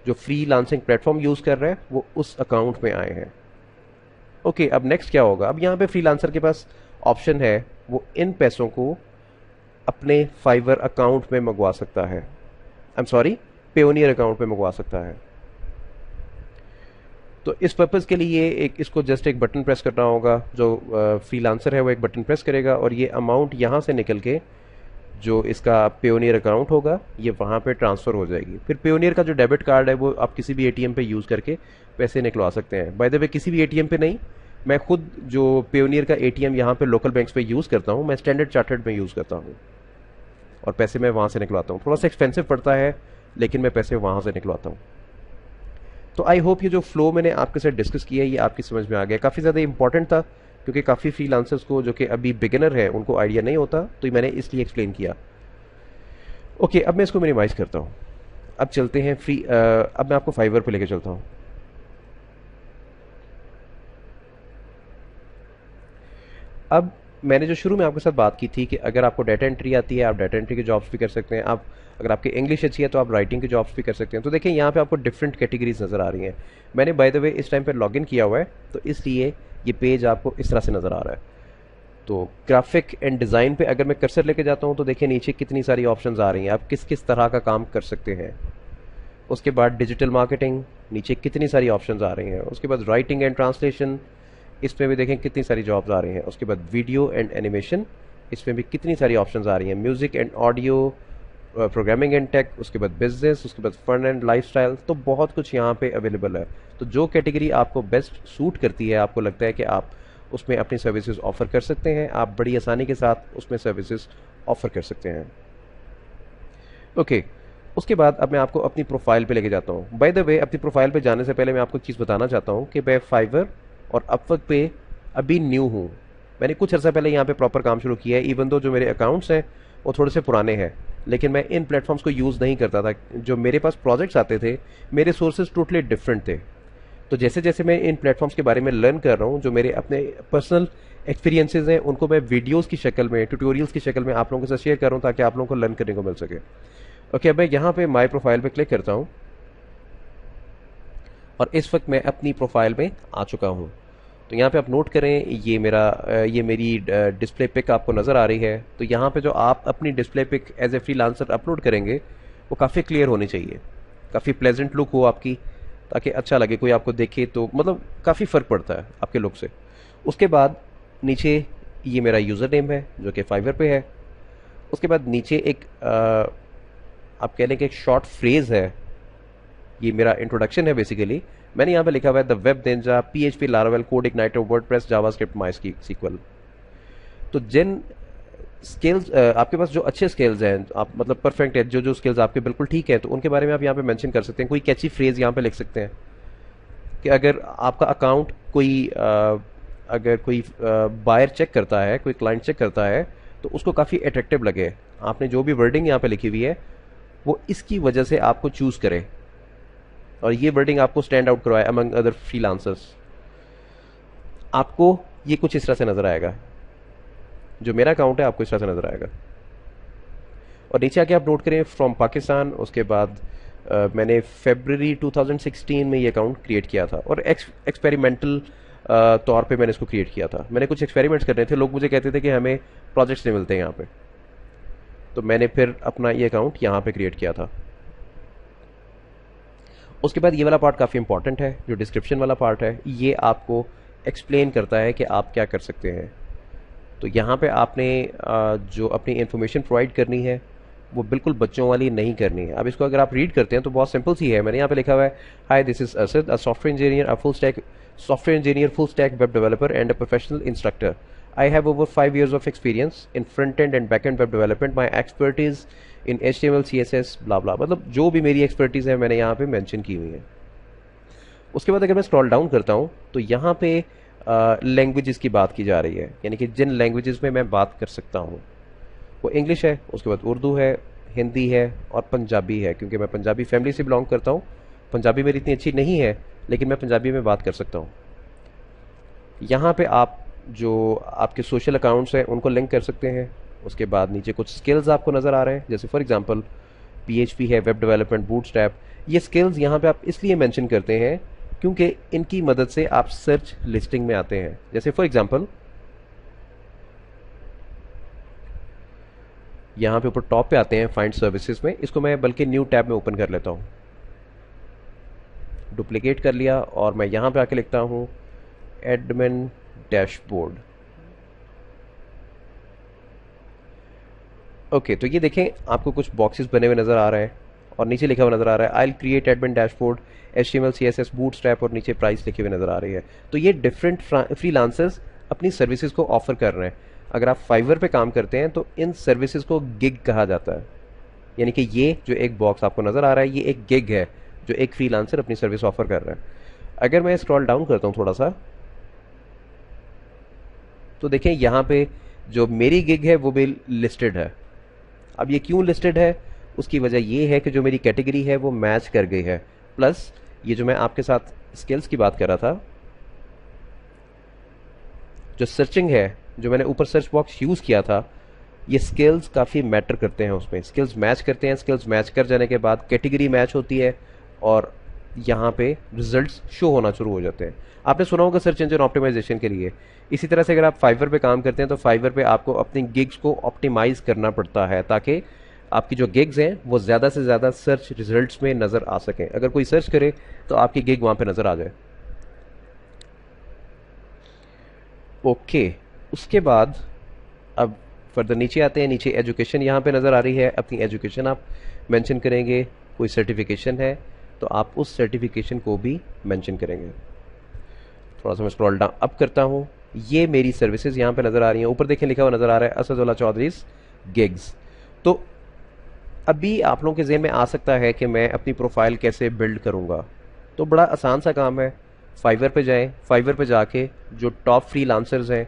जो फ्रीलांसिंग प्लेटफॉर्म यूज़ कर रहा है वो उस अकाउंट में आए हैं। ओके, अब नेक्स्ट क्या होगा? अब यहाँ पे फ्रीलांसर के पास ऑप्शन है, वो इन पैसों को अपने फाइवर अकाउंट में मंगवा सकता है, पेयोनियर अकाउंट में मंगवा सकता है। तो इस पर्पज़ के लिए इसको जस्ट एक बटन प्रेस करना होगा। जो फ्रीलांसर है वो एक बटन प्रेस करेगा और ये अमाउंट यहाँ से निकल के जो इसका पेयोनियर अकाउंट होगा ये वहाँ पे ट्रांसफ़र हो जाएगी। फिर पेयोनियर का जो डेबिट कार्ड है वो आप किसी भी एटीएम पे यूज़ करके पैसे निकलवा सकते हैं। बाय द वे, किसी भी एटीएम पे नहीं, मैं खुद जो पेयोनियर का एटीएम यहाँ पे लोकल बैंक्स पे यूज़ करता हूँ, मैं स्टैंडर्ड चार्टर्ड में यूज़ करता हूँ और पैसे मैं वहाँ से निकलवाता हूँ। थोड़ा सा एक्सपेंसिव पड़ता है लेकिन मैं पैसे वहाँ से निकलवाता हूँ। तो आई होप ये जो फ्लो मैंने आपके साथ डिस्कस किया है ये आपकी समझ में आ गया। काफ़ी ज़्यादा इंपॉर्टेंट था क्योंकि काफ़ी फ्रीलांसर्स को जो कि अभी बिगिनर है उनको आइडिया नहीं होता, तो मैंने इसलिए एक्सप्लेन किया। ओके, अब मैं इसको मिनिमाइज़ करता हूँ। अब चलते हैं अब मैं आपको फाइवर पे लेके चलता हूँ। अब मैंने जो शुरू में आपके साथ बात की थी कि अगर आपको डाटा एंट्री आती है आप डाटा एंट्री की जॉब्स भी कर सकते हैं, आप अगर आपकी इंग्लिश अच्छी है तो आप राइटिंग की जॉब्स भी कर सकते हैं। तो देखिए यहाँ पे आपको डिफरेंट कैटेगरीज नज़र आ रही हैं। मैंने बाय द वे इस टाइम पे लॉगिन किया हुआ है तो इसलिए ये पेज आपको इस तरह से नज़र आ रहा है। तो ग्राफिक एंड डिज़ाइन पे अगर मैं कर्सर लेके जाता हूँ तो देखिए नीचे कितनी सारी ऑप्शंस आ रही हैं, आप किस किस तरह का काम कर सकते हैं। उसके बाद डिजिटल मार्केटिंग, नीचे कितनी सारी ऑप्शंस आ रही हैं। उसके बाद राइटिंग एंड ट्रांसलेशन, इसमें भी देखें कितनी सारी जॉब्स आ रही हैं। उसके बाद वीडियो एंड एनिमेशन, इसमें भी कितनी सारी ऑप्शंस आ रही हैं। Music and audio, programming and tech, उसके बाद बिजनेस, उसके बाद फन एंड लाइफस्टाइल। तो बहुत कुछ यहाँ पे अवेलेबल है। तो जो कैटेगरी आपको बेस्ट सूट करती है, आपको लगता है कि आप उसमें अपनी सर्विसेज ऑफ़र कर सकते हैं, आप बड़ी आसानी के साथ उसमें सर्विसेज ऑफ़र कर सकते हैं। ओके, उसके बाद अब मैं आपको अपनी प्रोफाइल पे लेके जाता हूँ। बाय द वे, अपनी प्रोफाइल पे जाने से पहले मैं आपको एक चीज़ बताना चाहता हूँ कि मैं फाइवर और अपवर्क पे अभी न्यू हूँ। मैंने कुछ अर्सा पहले यहाँ पे प्रॉपर काम शुरू किया है। इवन दो जो मेरे अकाउंट्स हैं वो थोड़े से पुराने हैं, लेकिन मैं इन प्लेटफॉर्म्स को यूज़ नहीं करता था। जो मेरे पास प्रोजेक्ट्स आते थे, मेरे सोर्सेज टोटली डिफरेंट थे। तो जैसे जैसे मैं इन प्लेटफॉर्म्स के बारे में लर्न कर रहा हूँ, जो मेरे अपने पर्सनल एक्सपीरियंसेस हैं उनको मैं वीडियोज़ की शक्ल में, ट्यूटोरियल्स की शक्ल में आप लोगों के साथ शेयर कर रहा हूँ ताकि आप लोगों को लर्न करने को मिल सके। ओके, अब मैं यहाँ पे माई प्रोफाइल पे क्लिक करता हूँ और इस वक्त मैं अपनी प्रोफाइल में आ चुका हूँ। तो यहाँ पे आप नोट करें, ये मेरी डिस्प्ले पिक आपको नज़र आ रही है। तो यहाँ पे जो आप अपनी display pic as a freelancer upload करेंगे वो काफ़ी क्लियर होनी चाहिए, काफ़ी प्लेजेंट लुक हो आपकी, ताकि अच्छा लगे, कोई आपको देखे तो मतलब काफ़ी फ़र्क पड़ता है आपके लुक से। उसके बाद नीचे ये मेरा यूज़र नेम है जो कि फाइवर पे है। उसके बाद नीचे एक आप कह लें कि एक शॉर्ट फ्रेज़ है, ये मेरा इंट्रोडक्शन है बेसिकली। मैंने यहाँ पे लिखा हुआ है the web Ninja, PHP, Laravel, code igniter, WordPress, JavaScript, MySQL. तो जिन स्किल्स आपके पास जो अच्छे स्किल्स हैं, आप मतलब परफेक्ट है, जो स्किल्स आपके बिल्कुल ठीक है, तो उनके बारे में आप यहाँ पे मेंशन कर सकते हैं। कोई कैची फ्रेज यहाँ पे लिख सकते हैं कि अगर आपका अकाउंट अगर कोई बायर चेक करता है, कोई क्लाइंट चेक करता है, तो उसको काफ़ी अट्रैक्टिव लगे। आपने जो भी वर्डिंग यहाँ पे लिखी हुई है वो इसकी वजह से आपको चूज़ करे और ये वर्डिंग आपको स्टैंड आउट करवाए अमंग अदर फ्रीलांसर्स। आपको ये कुछ इस तरह से नज़र आएगा। जो मेरा अकाउंट है आपको इस तरह से नज़र आएगा। और नीचे आके आप नोट करें फ्रॉम पाकिस्तान। उसके बाद मैंने फरवरी 2016 में ये अकाउंट क्रिएट किया था और एक्सपेरिमेंटल तौर पे मैंने इसको क्रिएट किया था। मैंने कुछ एक्सपेरिमेंट्स करने थे, लोग मुझे कहते थे कि हमें प्रोजेक्ट्स नहीं मिलते यहाँ पे, तो मैंने फिर अपना ये अकाउंट यहाँ पे क्रिएट किया था। उसके बाद ये वाला पार्ट काफ़ी इंपॉर्टेंट है, जो डिस्क्रिप्शन वाला पार्ट है, ये आपको एक्सप्लेन करता है कि आप क्या कर सकते हैं। तो यहाँ पे आपने जो अपनी इन्फॉर्मेशन प्रोवाइड करनी है वो बिल्कुल बच्चों वाली नहीं करनी है। अब इसको अगर आप रीड करते हैं तो बहुत सिंपल सी है। मैंने यहाँ पे लिखा हुआ है, hi this is Asad, a software engineer, a full stack software engineer, full stack web developer and a professional instructor. I have over 5 years of experience in front-end and back-end web development. My expertise in HTML, CSS, blah blah, मतलब जो भी मेरी expertise है मैंने यहाँ पे mention की हुई है। उसके बाद अगर मैं scroll down करता हूँ तो यहाँ पे languages की बात की जा रही है, यानी कि जिन languages में मैं बात कर सकता हूँ वो इंग्लिश है, उसके बाद उर्दू है, हिंदी है और पंजाबी है। क्योंकि मैं पंजाबी फैमिली से बिलोंग करता हूँ, पंजाबी मेरी इतनी अच्छी नहीं है लेकिन मैं पंजाबी में बात कर सकता हूँ। यहाँ पे आप जो आपके सोशल अकाउंट्स हैं उनको लिंक कर सकते हैं। उसके बाद नीचे कुछ स्किल्स आपको नज़र आ रहे हैं, जैसे फॉर एग्जांपल PHP है, वेब डेवलपमेंट, बूटस्ट्रैप। ये स्किल्स यहाँ पे आप इसलिए मेंशन करते हैं क्योंकि इनकी मदद से आप सर्च लिस्टिंग में आते हैं। जैसे फॉर एग्जांपल यहाँ पे ऊपर टॉप पे आते हैं फाइंड सर्विसेज में, इसको मैं बल्कि न्यू टैब में ओपन कर लेता हूँ, डुप्लीकेट कर लिया और मैं यहाँ पे आके लिखता हूँ एडमिन डैशबोर्ड। ओके, तो ये देखें आपको कुछ बॉक्सेस बने हुए नज़र आ रहे हैं और नीचे लिखा हुआ नज़र आ रहा है I create admin dashboard HTML, CSS, bootstrap और नीचे प्राइस लिखे हुए नज़र आ रही है। तो ये डिफरेंट फ्रीलांसर्स अपनी सर्विसेज को ऑफर कर रहे हैं। अगर आप फाइवर पे काम करते हैं तो इन सर्विसेज को गिग कहा जाता है, यानी कि ये जो एक बॉक्स आपको नज़र आ रहा है ये एक गिग है जो एक फ्रीलांसर अपनी सर्विस ऑफर कर रहा है। अगर मैं स्क्रॉल डाउन करता हूँ थोड़ा सा तो देखें यहाँ पे जो मेरी गिग है वो भी लिस्टेड है। अब ये क्यों लिस्टेड है, उसकी वजह ये है कि जो मेरी कैटेगरी है वो मैच कर गई है, प्लस ये जो मैं आपके साथ स्किल्स की बात कर रहा था, जो सर्चिंग है, जो मैंने ऊपर सर्च बॉक्स यूज़ किया था, ये स्किल्स काफ़ी मैटर करते हैं उसमें। स्किल्स मैच करते हैं, स्किल्स मैच कर जाने के बाद कैटेगरी मैच होती है और यहाँ पे रिजल्ट्स शो होना शुरू हो जाते हैं। आपने सुना होगा सर्च इंजन ऑप्टिमाइजेशन के लिए। इसी तरह से अगर आप फाइवर पे काम करते हैं तो फाइवर पे आपको अपनी गिग्स को ऑप्टिमाइज करना पड़ता है ताकि आपकी जो गिग्स हैं वो ज़्यादा से ज़्यादा सर्च रिजल्ट्स में नज़र आ सकें। अगर कोई सर्च करे तो आपकी गिग वहाँ पे नज़र आ जाए। ओके, उसके बाद अब फर्दर नीचे आते हैं। नीचे एजुकेशन यहाँ पे नज़र आ रही है, अपनी एजुकेशन आप मेंशन करेंगे। कोई सर्टिफिकेशन है तो आप उस सर्टिफिकेशन को भी मेंशन करेंगे। थोड़ा सा मैं स्क्रॉल डाउन अप करता हूँ, ये मेरी सर्विसेज यहाँ पे नज़र आ रही हैं। ऊपर देखें लिखा हुआ नज़र आ रहा है असदुल्ला चौधरीज गिग्स। तो अभी आप लोगों के ज़हन में आ सकता है कि मैं अपनी प्रोफाइल कैसे बिल्ड करूँगा। तो बड़ा आसान सा काम है, फाइवर पे जाएं, फाइवर पे जाके जो टॉप फ्रीलांसर्स हैं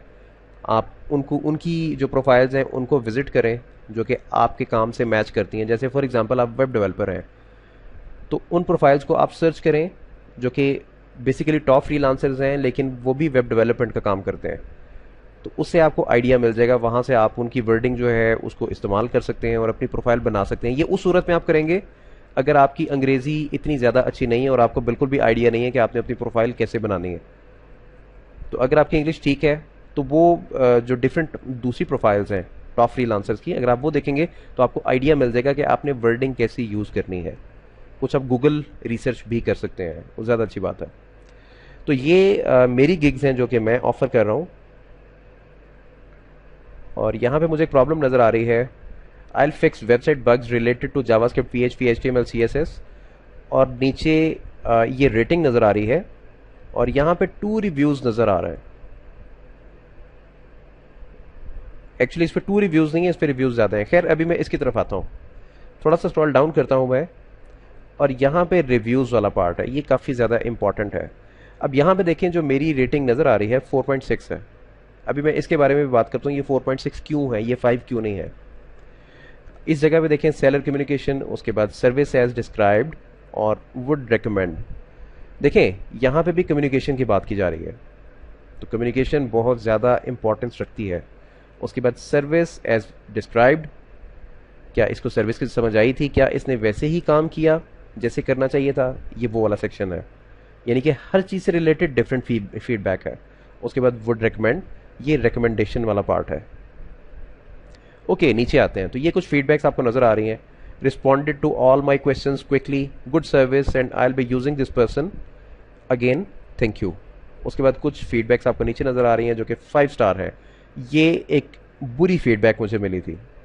आप उनकी जो प्रोफाइल्स हैं उनको विज़िट करें जो कि आपके काम से मैच करती हैं। जैसे फॉर एग्जांपल आप वेब डेवलपर हैं तो उन प्रोफाइल्स को आप सर्च करें जो कि बेसिकली टॉप फ्रीलांसर्स हैं लेकिन वो भी वेब डेवलपमेंट का काम करते हैं। तो उससे आपको आइडिया मिल जाएगा, वहाँ से आप उनकी वर्डिंग जो है उसको इस्तेमाल कर सकते हैं और अपनी प्रोफाइल बना सकते हैं। ये उस सूरत में आप करेंगे अगर आपकी अंग्रेज़ी इतनी ज़्यादा अच्छी नहीं है और आपको बिल्कुल भी आइडिया नहीं है कि आपने अपनी प्रोफाइल कैसे बनानी है। तो अगर आपकी इंग्लिश ठीक है तो वो जो डिफरेंट दूसरी प्रोफाइल्स हैं टॉप फ्रीलांसर्स की, अगर आप वो देखेंगे तो आपको आइडिया मिल जाएगा कि आपने वर्डिंग कैसी यूज़ करनी है। कुछ आप गूगल रिसर्च भी कर सकते हैं, वो ज़्यादा अच्छी बात है। तो ये मेरी गिग्स हैं जो कि मैं ऑफ़र कर रहा हूँ। और यहाँ पे मुझे एक प्रॉब्लम नज़र आ रही है, I will fix website bugs related to JavaScript, PHP, HTML, CSS। और नीचे ये रेटिंग नज़र आ रही है और यहाँ पे 2 रिव्यूज़ नज़र आ रहे हैं। एक्चुअली इस पर 2 रिव्यूज़ नहीं है, इस पर रिव्यूज़ ज़्यादा हैं। खैर अभी मैं इसकी तरफ आता हूँ, थोड़ा सा स्क्रॉल डाउन करता हूँ मैं और यहाँ पे रिव्यूज़ वाला पार्ट है, ये काफ़ी ज़्यादा इंपॉर्टेंट है। अब यहाँ पे देखें जो मेरी रेटिंग नज़र आ रही है 4.6 है। अभी मैं इसके बारे में भी बात करता हूँ, ये 4.6 क्यों है, ये 5 क्यों नहीं है। इस जगह पे देखें सेलर कम्युनिकेशन, उसके बाद सर्विस एज डिस्क्राइब्ड और वुड रिकमेंड। देखें यहाँ पे भी कम्युनिकेशन की बात की जा रही है, तो कम्युनिकेशन बहुत ज़्यादा इंपॉर्टेंस रखती है। उसके बाद सर्विस एज डिस्क्राइब्ड, क्या इसको सर्विस की समझ आई थी, क्या इसने वैसे ही काम किया जैसे करना चाहिए था, ये वो वाला सेक्शन है। यानी कि हर चीज़ से रिलेटेड डिफरेंट फीडबैक है। उसके बाद वुड रिकमेंड, ये रिकमेंडेशन वाला पार्ट है। ओके, नीचे आते हैं तो ये कुछ फीडबैक्स आपको नज़र आ रही हैं। Responded to all my questions quickly, good service and I will be using this person again, thank you. उसके बाद कुछ फीडबैक्स आपको नीचे नज़र आ रही हैं जो कि 5 स्टार है। ये एक बुरी फीडबैक मुझे मिली थी,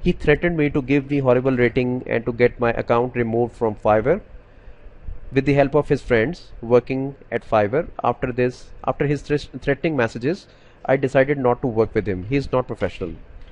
He threatened me to give me horrible rating and to get my account removed from Fiverr with the help of his friends working at Fiverr. After his threatening messages, I decided not to work with him. He is not professional.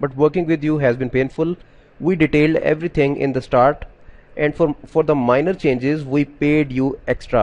but working with you has been painful. We detailed everything in the start and for the minor changes we paid you extra.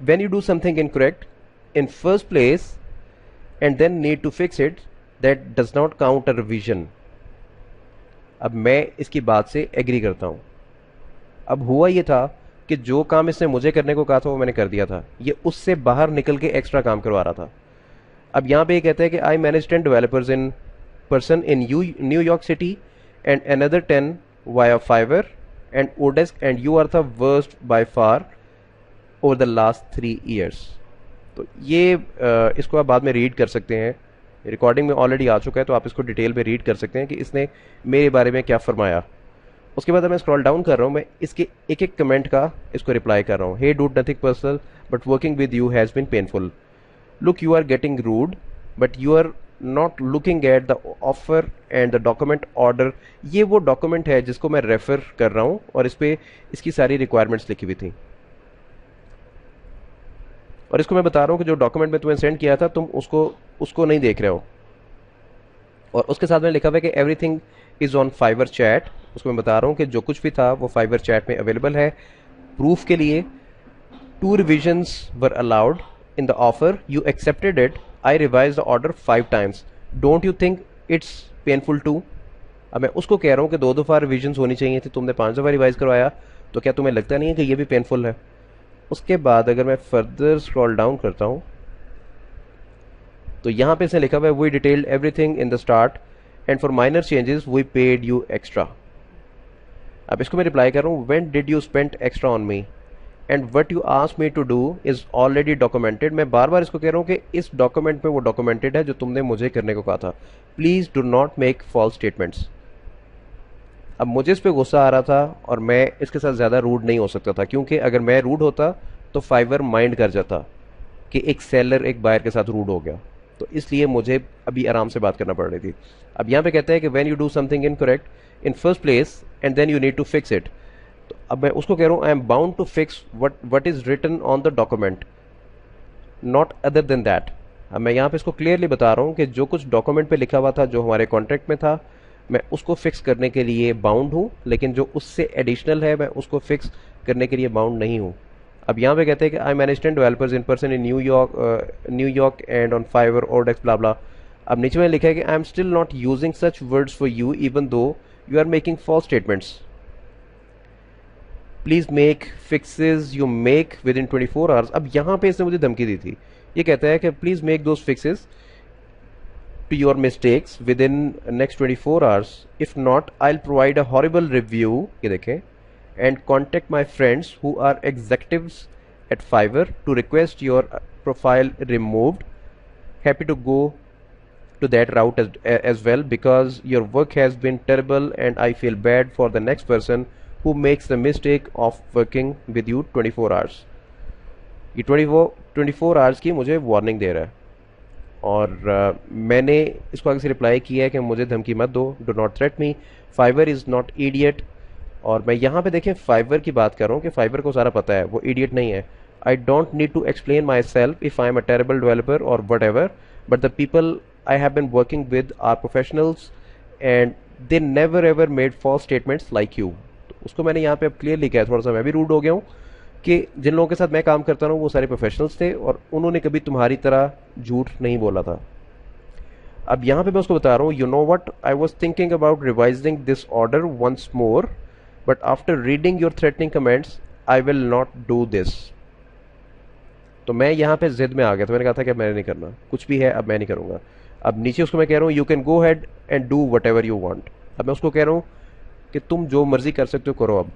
when you do something incorrect in first place and then need to fix it, that does not count a revision. अब मैं इसकी बात से agree करता हूँ। अब हुआ ये था कि जो काम इसने मुझे करने को कहा था वो मैंने कर दिया था, ये उससे बाहर निकल के एक्स्ट्रा काम करवा रहा था। अब यहाँ पे ये कहता है कि I manage 10 developers in person in New York City and another 10 via Fiverr and Odesk, and you are the worst by far over the last 3 years. तो ये इसको आप बाद में रीड कर सकते हैं, रिकॉर्डिंग में ऑलरेडी आ चुका है, तो आप इसको डिटेल में रीड कर सकते हैं कि इसने मेरे बारे में क्या फरमाया। उसके बाद मैं स्क्रॉल डाउन कर रहा हूँ, मैं इसके एक एक कमेंट का इसको रिप्लाई कर रहा हूँ। Hey dude, nothing personal but working with you has been painful. Look, you are getting rude but you are not looking at the offer and the document order. ये वो डॉक्यूमेंट है जिसको मैं रेफर कर रहा हूँ और इस पे इसकी सारी रिक्वायरमेंट्स लिखी हुई थी, और इसको मैं बता रहा हूँ कि जो डॉक्यूमेंट में तुम्हें सेंड किया था तुम उसको नहीं देख रहे हो। और उसके साथ में लिखा हुआ है कि everything is on Fiverr chat. उसको मैं बता रहा हूँ कि जो कुछ भी था वो फाइवर चैट में अवेलेबल है। प्रूफ के लिए 2 revisions were allowed in the offer, you accepted it, I revised the order 5 times, don't you think it's painful too? अब मैं उसको कह रहा हूँ कि 2 दफ़ा रिविजन्स होनी चाहिए थी, तुमने 5 दफ़ा रिवाइज करवाया, तो क्या तुम्हें लगता नहीं है कि ये भी पेनफुल है? उसके बाद अगर मैं फर्दर स्क्रॉल डाउन करता हूँ तो यहाँ पे इसने लिखा हुआ है we detailed everything in the start and for minor changes we paid you extra. अब इसको मैं रिप्लाई कर रहा हूँ, when did you spend extra on me and what you ask me to do is already documented. मैं बार बार इसको कह रहा हूँ कि इस डॉक्यूमेंट में वो डॉक्यूमेंटेड है जो तुमने मुझे करने को कहा था। Please do not make false statements. अब मुझे इस पर गुस्सा आ रहा था और मैं इसके साथ ज़्यादा रूड नहीं हो सकता था, क्योंकि अगर मैं रूड होता तो फाइवर माइंड कर जाता कि एक सेलर एक बायर के साथ रूड हो गया, तो इसलिए मुझे अभी आराम से बात करना पड़ रही थी। अब यहाँ पे कहता है कि when you do something incorrect in first place and then you need to fix it. तो अब मैं उसको कह रहा हूँ I am bound to fix what is written on the document, not other than that. अब मैं यहाँ पे इसको क्लियरली बता रहा हूँ कि जो कुछ डॉक्यूमेंट पे लिखा हुआ था, जो हमारे कॉन्ट्रैक्ट में था, मैं उसको फिक्स करने के लिए बाउंड हूँ, लेकिन जो उससे एडिशनल है मैं उसको फिक्स करने के लिए बाउंड नहीं हूँ। अब यहाँ पे कहते हैं कि I manage 10 developers in person in New York and on Fiverr ओडेक्स ब्ला ब्ला। अब नीचे में लिखा है कि I am still not using such words for you even though you are making false statements. Please make fixes you make within 24 hours. अब यहाँ पे इसने मुझे धमकी दी थी, ये कहता है कि please make those fixes to your mistakes within next 24 hours. If not, I'll provide a horrible review, ये देखें, and contact my friends who are executives at Fiverr to request your profile removed. Happy to go to that route as well because your work has been terrible and I feel bad for the next person who makes the mistake of working with you 24 hours. ये 24 hours की मुझे warning दे रहा है, और मैंने इसको आगे से रिप्लाई किया है कि मुझे धमकी मत दो, do not threat me, Fiverr is not idiot. और मैं यहाँ पे देखें फाइवर की बात कर रहा हूँ कि फाइवर को सारा पता है, वो इडियट नहीं है। I don't need to explain myself if I am a terrible developer और whatever, but the people I have been working with are professionals and they never ever made false statements like you. तो उसको मैंने यहाँ पे अब clearly किया, थोड़ा सा मैं भी रूड हो गया हूँ कि जिन लोगों के साथ मैं काम करता हूँ वो सारे प्रोफेशनल्स थे और उन्होंने कभी तुम्हारी तरह झूठ नहीं बोला था। अब यहाँ पे मैं उसको बता रहा हूँ, you know what, I was thinking about revising this order once more but after reading your threatening comments I will not do this. तो मैं यहाँ पे जिद में आ गया, तो मैंने कहा था कि अब मैंने नहीं करना, कुछ भी है अब मैं नहीं करूँगा। अब नीचे उसको मैं कह रहा हूँ you can go had and do what ever you want. अब मैं उसको कह रहा हूँ कि तुम जो मर्जी कर सकते हो करो। अब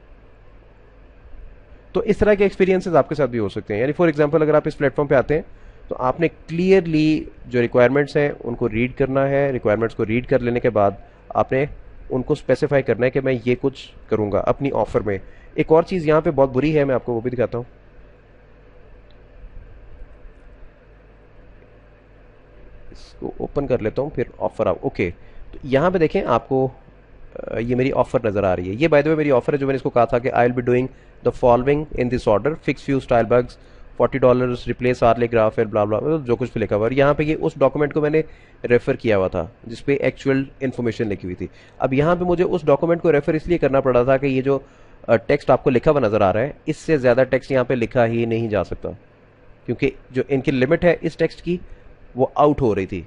तो इस तरह के एक्सपीरियंसेस आपके साथ भी हो सकते हैं। यानी फॉर एग्जांपल अगर आप इस प्लेटफॉर्म पे आते हैं तो आपने क्लियरली जो रिक्वायरमेंट्स हैं उनको रीड करना है। रिक्वायरमेंट्स को रीड कर लेने के बाद आपने उनको स्पेसिफाई करना है कि मैं ये कुछ करूँगा अपनी ऑफर में। एक और चीज़ यहाँ पे बहुत बुरी है, मैं आपको वो भी दिखाता हूँ। इसको ओपन कर लेता हूँ फिर ऑफर आप ओके। तो यहाँ पे देखें आपको ये मेरी ऑफर नज़र आ रही है। ये बाय द वे मेरी ऑफर है जो मैंने इसको कहा था कि I will be doing the following in this order, fix few style bugs, $40, replace early graph and blah blah, जो कुछ भी लिखा हुआ है। यहाँ पे ये उस डॉक्यूमेंट को मैंने रेफर किया हुआ था जिसपे एक्चुअल इन्फॉर्मेशन लिखी हुई थी। अब यहाँ पे मुझे उस डॉक्यूमेंट को रेफर इसलिए करना पड़ा था कि ये जो टेक्स्ट आपको लिखा हुआ नज़र आ रहा है इससे ज़्यादा टेक्स्ट यहाँ पे लिखा ही नहीं जा सकता, क्योंकि जो इनकी लिमिट है इस टेक्स्ट की वो आउट हो रही थी।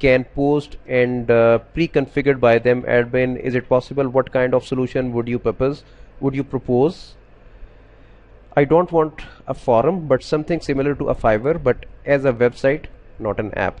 can post and pre-configured by them. Admin, is it possible? What kind of solution would you propose? I don't want a forum but something similar to a Fiverr but as a website, not an app.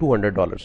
$200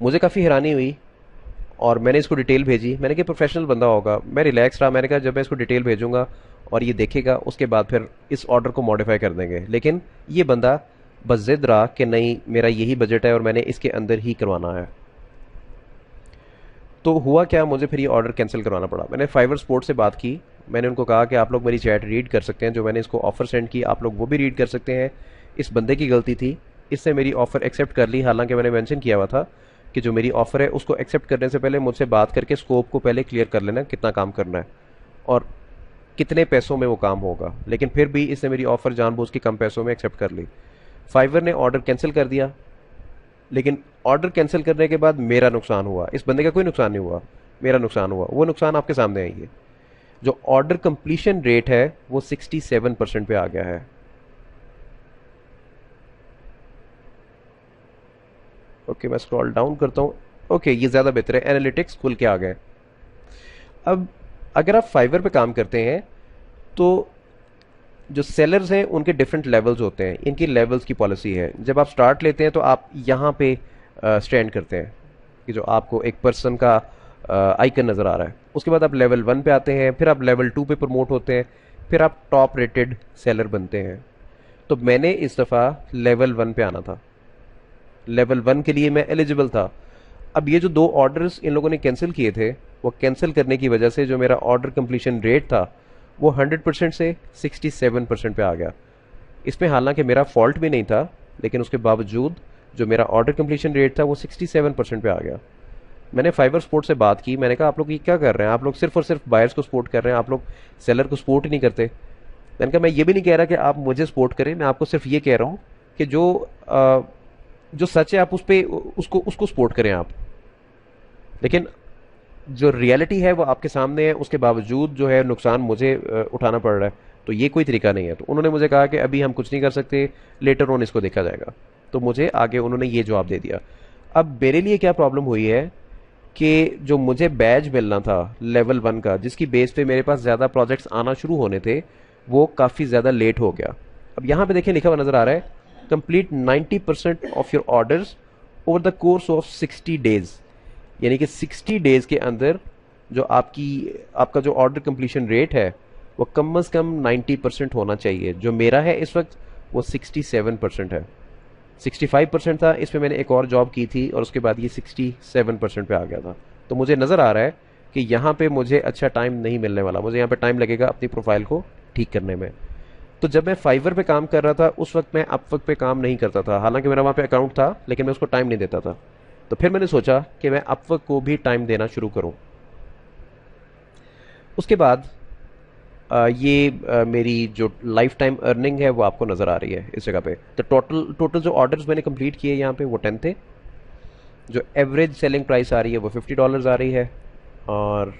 मुझे काफ़ी हैरानी हुई और मैंने इसको detail भेजी। मैंने कहा प्रोफेशनल बंदा होगा, मैं रिलैक्स रहा। मैंने कहा जब मैं इसको डिटेल भेजूंगा और ये देखेगा उसके बाद फिर इस ऑर्डर को मॉडिफाई कर देंगे। लेकिन ये बंदा बस जिद रहा कि नहीं, मेरा यही बजट है और मैंने इसके अंदर ही करवाना है। तो हुआ क्या, मुझे फिर ये ऑर्डर कैंसिल करवाना पड़ा। मैंने फाइवर स्पोर्ट से बात की, मैंने उनको कहा कि आप लोग मेरी चैट रीड कर सकते हैं, जो मैंने इसको ऑफ़र सेंड की आप लोग वो भी रीड कर सकते हैं। इस बंदे की गलती थी, इसने मेरी ऑफ़र एक्सेप्ट कर ली। हालांकि मैंने मेंशन किया हुआ था कि जो मेरी ऑफ़र है उसको एक्सेप्ट करने से पहले मुझसे बात करके स्कोप को पहले क्लियर कर लेना, कितना काम करना है और कितने पैसों में वो काम होगा। लेकिन फिर भी इसने मेरी ऑफ़र जानबूझ के कम पैसों में एक्सेप्ट कर ली। फाइवर ने ऑर्डर कैंसिल कर दिया, लेकिन ऑर्डर कैंसिल करने के बाद मेरा नुकसान हुआ। इस बंदे का कोई नुकसान नहीं हुआ, मेरा नुकसान हुआ। वो नुकसान आपके सामने है। ये जो ऑर्डर कंप्लीशन रेट है वो 67% पे आ गया है। ओके, मैं स्क्रॉल डाउन करता हूँ। ओके, ये ज़्यादा बेहतर है, एनालिटिक्स खुल के आ गए। अब अगर आप फाइवर पे काम करते हैं तो जो सेलर्स हैं उनके डिफरेंट लेवल्स होते हैं, इनकी लेवल्स की पॉलिसी है। जब आप स्टार्ट लेते हैं तो आप यहाँ पे स्टैंड करते हैं कि जो आपको एक पर्सन का आइकन नज़र आ रहा है। उसके बाद आप लेवल 1 पे आते हैं, फिर आप लेवल 2 पे प्रमोट होते हैं, फिर आप टॉप रेटेड सेलर बनते हैं। तो मैंने इस दफ़ा लेवल 1 पे आना था, लेवल 1 के लिए मैं एलिजिबल था। अब ये जो 2 ऑर्डर्स इन लोगों ने कैंसिल किए थे, वो कैंसिल करने की वजह से जो मेरा ऑर्डर कंप्लीशन रेट था वो 100% से 67% पे आ गया। इसमें हालांकि मेरा फॉल्ट भी नहीं था, लेकिन उसके बावजूद जो मेरा ऑर्डर कंप्लीशन रेट था वो 67% पे आ गया। मैंने फाइवर स्पोर्ट से बात की, मैंने कहा आप लोग ये क्या कर रहे हैं, आप लोग सिर्फ और सिर्फ बायर्स को सपोर्ट कर रहे हैं, आप लोग सेलर को सपोर्ट ही नहीं करते। मैंने कहा मैं ये भी नहीं कह रहा कि आप मुझे सपोर्ट करें, मैं आपको सिर्फ ये कह रहा हूँ कि जो सच है आप उस पे उसको उसको सपोर्ट करें आप। लेकिन जो रियलिटी है वो आपके सामने है, उसके बावजूद जो है नुकसान मुझे उठाना पड़ रहा है। तो ये कोई तरीका नहीं है। तो उन्होंने मुझे कहा कि अभी हम कुछ नहीं कर सकते, लेटर ऑन इसको देखा जाएगा। तो मुझे आगे उन्होंने ये जवाब दे दिया। अब मेरे लिए क्या प्रॉब्लम हुई है कि जो मुझे बैज मिलना था लेवल 1 का, जिसकी बेस पे मेरे पास ज़्यादा प्रोजेक्ट्स आना शुरू होने थे, वो काफ़ी ज़्यादा लेट हो गया। अब यहाँ पे देखिए लिखा हुआ नज़र आ रहा है, complete 90% of your orders over the course of 60 days. यानी कि 60 डेज के अंदर जो आपका जो ऑर्डर कंप्लीशन रेट है वो कम से कम 90% होना चाहिए। जो मेरा है इस वक्त वो 67% है। 65% था, इसमें मैंने एक और जॉब की थी और उसके बाद ये 67% पे आ गया था। तो मुझे नज़र आ रहा है कि यहाँ पे मुझे अच्छा टाइम नहीं मिलने वाला, मुझे यहाँ पे टाइम लगेगा अपनी प्रोफाइल को ठीक करने में। तो जब मैं फाइवर पे काम कर रहा था उस वक्त मैं अपवर्क पे काम नहीं करता था, हालांकि मेरा वहाँ पे अकाउंट था, लेकिन मैं उसको टाइम नहीं देता था। तो फिर मैंने सोचा कि मैं अपवर्क को भी टाइम देना शुरू करूँ। उसके बाद मेरी जो लाइफ टाइम अर्निंग है वो आपको नज़र आ रही है इस जगह पे। तो टोटल टोटल जो ऑर्डर्स मैंने कंप्लीट किए यहाँ पे वो 10 थे। जो एवरेज सेलिंग प्राइस आ रही है वो $50 आ रही है। और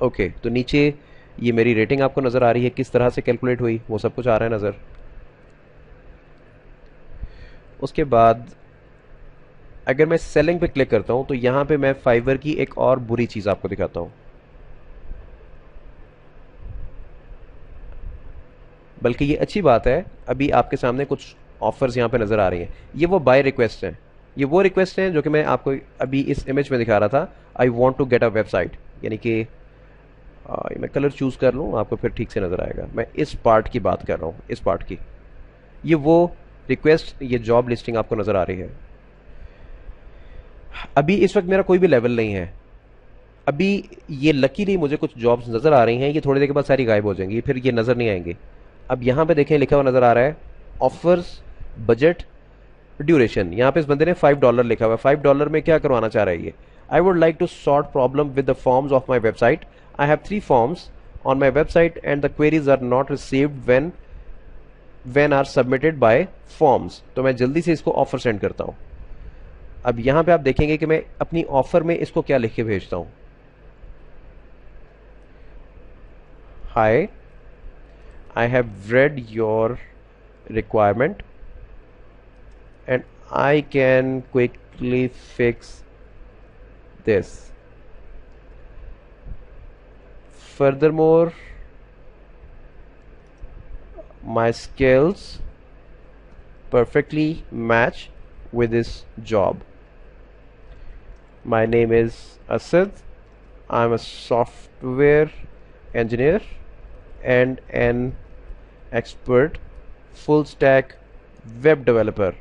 ओके, तो नीचे ये मेरी रेटिंग आपको नज़र आ रही है, किस तरह से कैलकुलेट हुई वो सब कुछ आ रहा है नज़र। उसके बाद अगर मैं सेलिंग पे क्लिक करता हूँ तो यहाँ पे मैं फाइवर की एक और बुरी चीज़ आपको दिखाता हूँ। बल्कि ये अच्छी बात है, अभी आपके सामने कुछ ऑफर्स यहाँ पे नज़र आ रही हैं। ये वो बाय रिक्वेस्ट हैं, ये वो रिक्वेस्ट हैं जो कि मैं आपको अभी इस इमेज में दिखा रहा था। I want to get a website, यानी कि मैं कलर चूज़ कर लूँ आपको फिर ठीक से नज़र आएगा। मैं इस पार्ट की बात कर रहा हूँ, इस पार्ट की। ये वो रिक्वेस्ट, ये जॉब लिस्टिंग आपको नज़र आ रही है। अभी इस वक्त मेरा कोई भी लेवल नहीं है। अभी ये लकीली मुझे कुछ जॉब्स नज़र आ रही हैं, ये थोड़ी देर के बाद सारी गायब हो जाएंगी, फिर ये नज़र नहीं आएंगी। अब यहाँ पे देखें लिखा हुआ नज़र आ रहा है ऑफर्स, बजट, ड्यूरेशन। यहाँ पे इस बंदे ने $5 लिखा हुआ है। $5 में क्या करवाना चाह रहा है ये? I would like to sort problem with the forms of my website. I have 3 forms on my website and the queries are not received when are submitted by forms. तो मैं जल्दी से इसको ऑफर सेंड करता हूँ। अब यहाँ पे आप देखेंगे कि मैं अपनी ऑफर में इसको क्या लिख के भेजता हूँ। हाय, I have read your requirement and I can quickly fix this. Furthermore, my skills perfectly match with this job. My name is Asad. I'm a software engineer and an expert full stack web developer.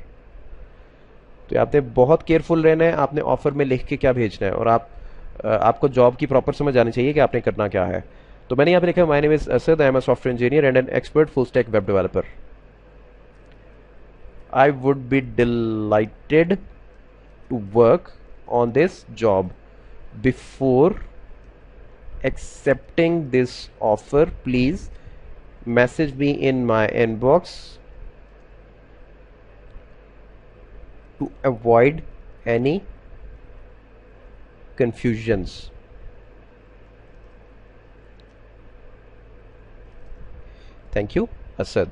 तो आपने बहुत careful रहना है, आपने offer में लिख के क्या भेजना है, और आपको जॉब की प्रॉपर समझ आनी चाहिए कि आपने करना क्या है. तो मैंने यहाँ पे लिखा my name is Asad, I am a software engineer and an expert full stack web developer. I would be delighted to work on this job. Before accepting this offer, please message me in my inbox to avoid any confusions. Thank you, Asad.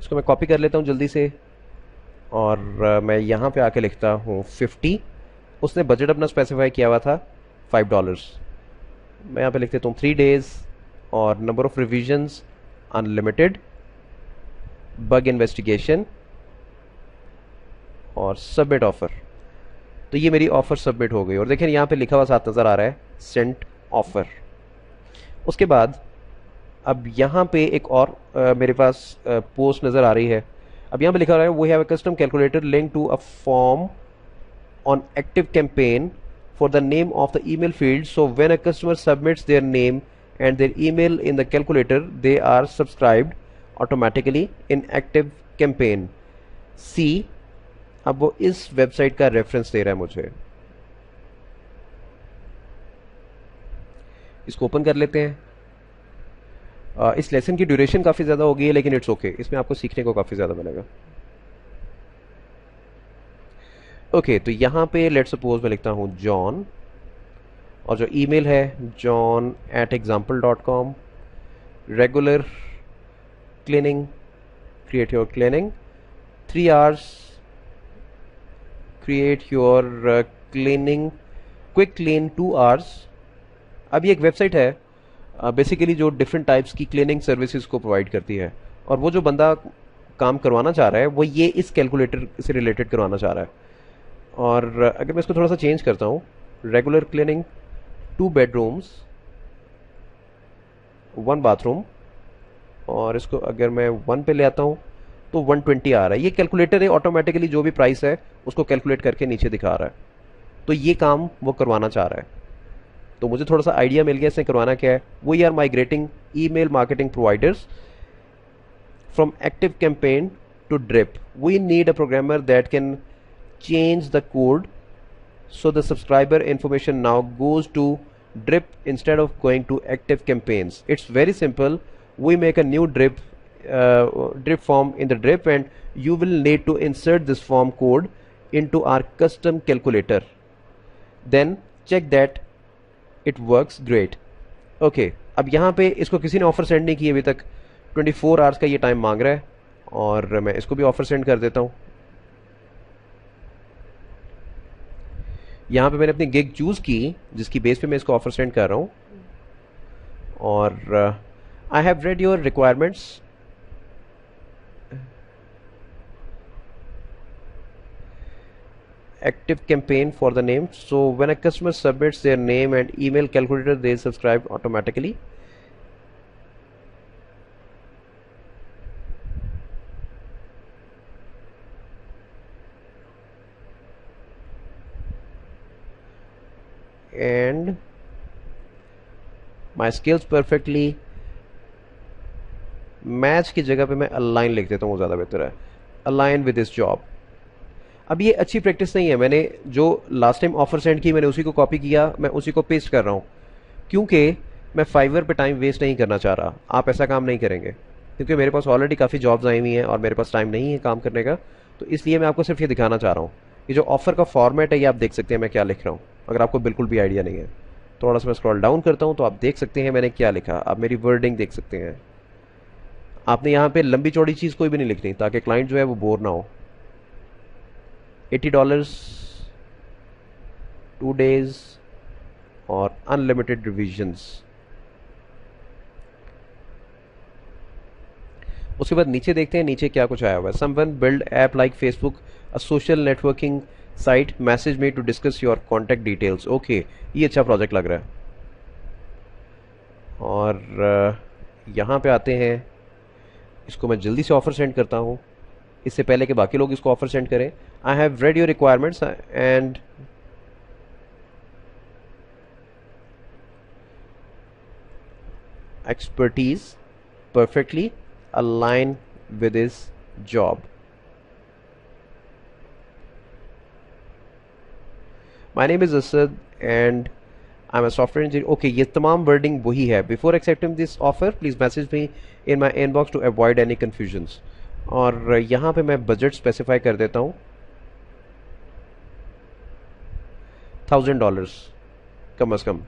इसको मैं copy कर लेता हूँ जल्दी से, और मैं यहाँ पे आके लिखता हूँ 50. उसने बजट अपना स्पेसिफाई किया हुआ था $5. मैं यहाँ पे लिख देता हूँ 3 days और number of revisions unlimited, bug investigation और सबमिट ऑफर. तो ये मेरी ऑफर सबमिट हो गई, और देखें यहाँ पे लिखा हुआ साथ नज़र आ रहा है सेंट ऑफर. उसके बाद अब यहाँ पे एक और मेरे पास पोस्ट नज़र आ रही है. अब यहाँ पे लिखा हुआ है we have a custom calculator link to a form on active campaign for the name of the email field, so when a customer submits their name and their email in the calculator, they are subscribed automatically in active campaign. See, अब वो इस website का reference दे रहा है मुझे. इसको open कर लेते हैं. इस लेसन की ड्यूरेशन काफ़ी ज़्यादा हो गई है, लेकिन इट्स ओके, इसमें आपको सीखने को काफ़ी ज़्यादा मिलेगा. ओके, तो यहाँ पे लेट सपोज मैं लिखता हूँ जॉन, और जो ईमेल है john@example.com. Regular cleaning, create your cleaning 3 hours, create your cleaning quick clean 2 hours. अब ये एक वेबसाइट है बेसिकली जो डिफरेंट टाइप्स की क्लीनिंग सर्विसेज को प्रोवाइड करती है, और वो जो बंदा काम करवाना चाह रहा है वो ये इस कैलकुलेटर से रिलेटेड करवाना चाह रहा है. और अगर मैं इसको थोड़ा सा चेंज करता हूँ, रेगुलर क्लीनिंग 2 bedrooms 1 bathroom, और इसको अगर मैं 1 पे ले आता हूँ तो 120 आ रहा है. ये कैलकुलेटर है, ऑटोमेटिकली जो भी प्राइस है उसको कैलकुलेट करके नीचे दिखा रहा है. तो ये काम वो करवाना चाह रहा है. तो मुझे थोड़ा सा आइडिया मिल गया इसने करवाना क्या है. We are migrating email marketing providers from active campaign to drip. We need a programmer that can change the code so the subscriber information now goes to drip instead of going to active campaigns. It's very simple. We make a new drip form in the drip, and you will need to insert this form code into our custom calculator. Then check that it works great. Okay, अब यहाँ पे इसको किसी ने offer send नहीं की अभी तक. 24 hours का ये टाइम मांग रहा है, और मैं इसको भी ऑफर सेंड कर देता हूँ. यहाँ पे मैंने अपनी गिग चूज़ की जिसकी बेस पे मैं इसको ऑफर सेंड कर रहा हूँ, और I have read your requirements. Active campaign for the name, so when a customer submits their name and email calculator they subscribe automatically. And my skills perfectly match की जगह पे मैं align लिख देता हूँ, ज़्यादा बेहतर है. align with this job. अब ये अच्छी प्रैक्टिस नहीं है. मैंने जो लास्ट टाइम ऑफर सेंड की मैंने उसी को कॉपी किया, मैं उसी को पेस्ट कर रहा हूँ, क्योंकि मैं फाइवर पे टाइम वेस्ट नहीं करना चाह रहा. आप ऐसा काम नहीं करेंगे, क्योंकि मेरे पास ऑलरेडी काफ़ी जॉब्स आई हुई हैं और मेरे पास टाइम नहीं है काम करने का. तो इसलिए मैं आपको सिर्फ ये दिखाना चाह रहा हूँ. ये जो ऑफर का फॉर्मेट है ये आप देख सकते हैं मैं क्या लिख रहा हूँ, अगर आपको बिल्कुल भी आइडिया नहीं है. थोड़ा सा मैं स्क्रॉल डाउन करता हूँ तो आप देख सकते हैं मैंने क्या लिखा. आप मेरी वर्डिंग देख सकते हैं. आपने यहाँ पे लंबी चौड़ी चीज़ कोई भी नहीं लिखनी, ताकि क्लाइंट जो है वो बोर ना हो. $80 2 days और अनलिमिटेड रिविजन्स. उसके बाद नीचे देखते हैं नीचे क्या कुछ आया हुआ है. Someone build app like Facebook, a social networking site, message me to discuss your contact details. Okay, ये अच्छा प्रोजेक्ट लग रहा है. और यहाँ पे आते हैं, इसको मैं जल्दी से ऑफर सेंड करता हूँ इससे पहले कि बाकी लोग इसको ऑफर सेंड करें. I have read your requirements and expertise perfectly align with his job. My name is Asad and I'm a software engineer. Okay, ये तमाम wording वही है. Before accepting this offer, please message me in my inbox to avoid any confusions. और यहाँ पे मैं budget specify कर देता हूँ $1,000 कम अज़ कम.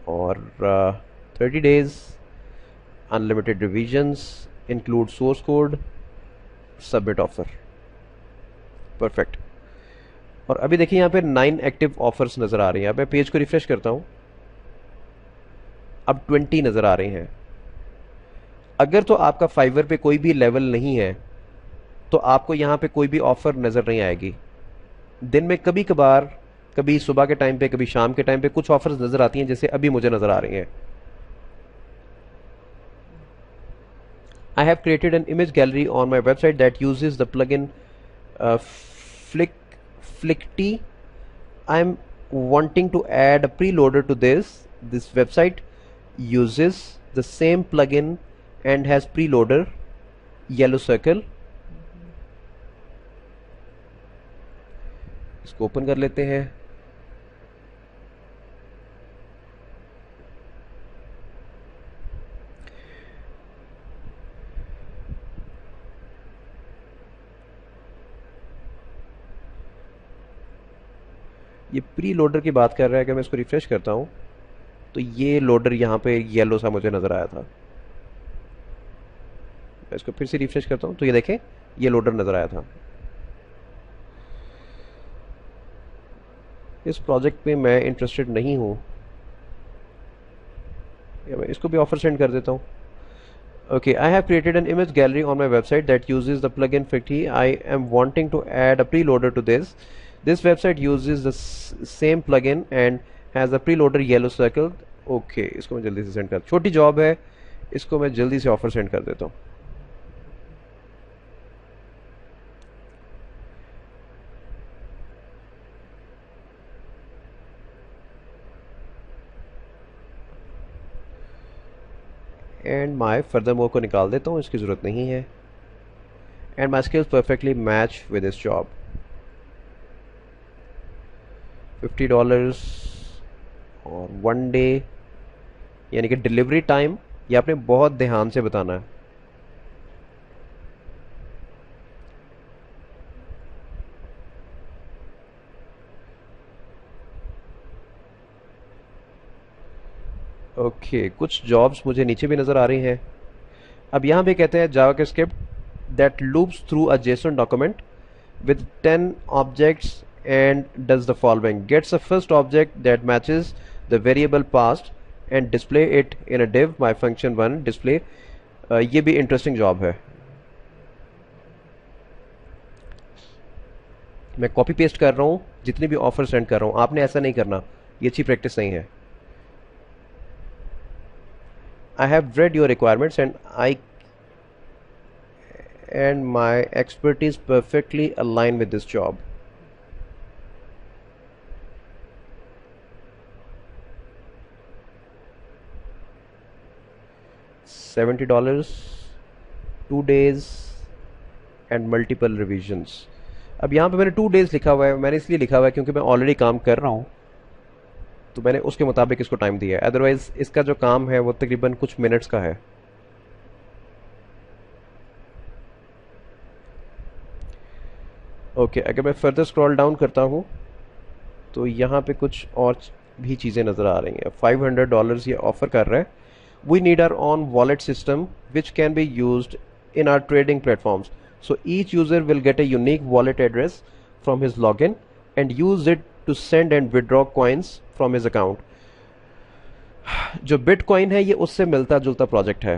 और 30 days, unlimited revisions, include source code, submit offer. Perfect. और अभी देखिए यहाँ पे 9 एक्टिव ऑफर्स नज़र आ रही हैं. अब मैं पेज को रिफ्रेश करता हूँ, अब 20 नज़र आ रही हैं. अगर तो आपका फाइवर पे कोई भी लेवल नहीं है तो आपको यहाँ पे कोई भी ऑफ़र नज़र नहीं आएगी. दिन में कभी कभार, कभी सुबह के टाइम पे, कभी शाम के टाइम पे कुछ ऑफर्स नज़र आती हैं, जैसे अभी मुझे नज़र आ रही हैं. I have created an image gallery on my website that uses the plugin Flickty. I'm wanting to add a preloader to this. This website uses the same plugin and has preloader, yellow circle. इसको open कर लेते हैं. ये pre loader की बात कर रहा है कि मैं इसको रिफ्रेश करता हूँ तो ये लोडर यहाँ पे येलो सा मुझे नज़र आया था. मैं इसको फिर से रिफ्रेश करता हूँ तो ये देखें, ये लोडर नज़र आया था. इस प्रोजेक्ट में मैं इंटरेस्टेड नहीं हूँ, या मैं इसको भी ऑफर सेंड कर देता हूँ. Okay, I have created an image gallery on my website that uses the plugin Flickty. I am wanting to add a preloader to this. This website uses the same plugin and has a preloader yellow circle. Okay, इसको मैं जल्दी से send कर, छोटी job है, इसको मैं जल्दी से ऑफर सेंड कर देता हूँ. एंड माई फर्दरमोर को निकाल देता हूँ, इसकी ज़रूरत नहीं है. And my skills perfectly match with this job. $50 और 1 डे, यानी कि डिलीवरी टाइम ये आपने बहुत ध्यान से बताना है. ओके, कुछ जॉब्स मुझे नीचे भी नज़र आ रही हैं. अब यहाँ पे कहते हैं JavaScript that loops through a Jason document with 10 objects and does the following: gets the first object that matches the variable past and display it in a div by function 1 display. ये भी interesting job है. मैं copy paste कर रहा हूँ, जितने भी offer send कर रहा हूँ. आपने ऐसा नहीं करना, ये अच्छी प्रैक्टिस नहीं है. I have read your requirements and my expertise perfectly align with this job. $70, 2 days and multiple revisions. अब यहाँ पे मैंने 2 days लिखा हुआ है, मैंने इसलिए लिखा हुआ है क्योंकि मैं ऑलरेडी काम कर रहा हूँ, तो मैंने उसके मुताबिक इसको टाइम दिया है. अदरवाइज इसका जो काम है वो तकरीबन कुछ मिनट्स का है. ओके, अगर मैं फर्दर स्क्रॉल डाउन करता हूँ तो यहाँ पे कुछ और भी चीज़ें नज़र आ रही हैं. $500 ये ऑफ़र कर रहा है. We need our own wallet system which can be used in our trading platforms. So each user will get a unique wallet address from his login and use it to send and withdraw coins from his account. जो bitcoin है ये उससे मिलता जुलता project है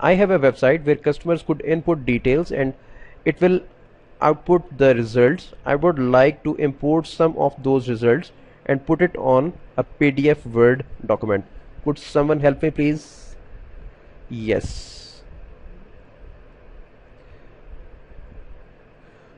I have a website where customers could input details and it will output the results. I would like to import some of those results and put it on a PDF Word document. Could someone help me please? Yes.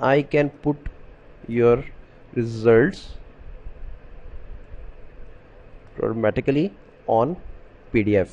I can put your results automatically on PDF.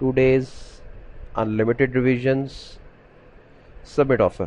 2 days unlimited revisions, submit offer.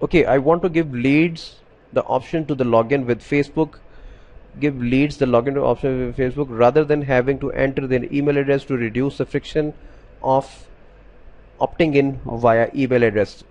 okay, I want to give leads the option to the login with Facebook. Give leads the login to option with Facebook rather than having to enter their email address to reduce the friction of opting in via email address.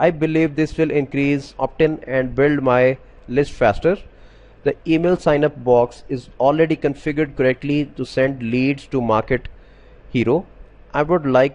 I believe this will increase opt-in and build my list faster. The email sign up box is already configured correctly to send leads to Market Hero. I would like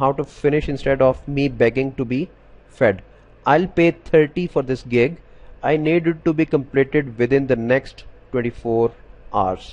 How to finish instead of me begging to be fed. I'll pay 30 for this gig. I need it to be completed within the next 24 hours.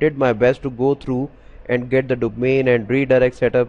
did my best to go through and get the domain and redirect set up.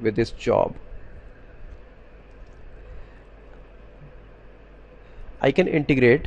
with this job I can integrate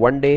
1 day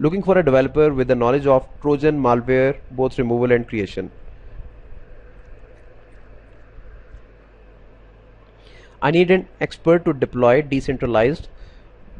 Looking for a developer with the knowledge of Trojan malware, both removal and creation. I need an expert to deploy decentralized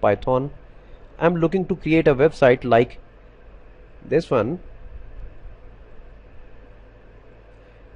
Python. I'm looking to create a website like this one.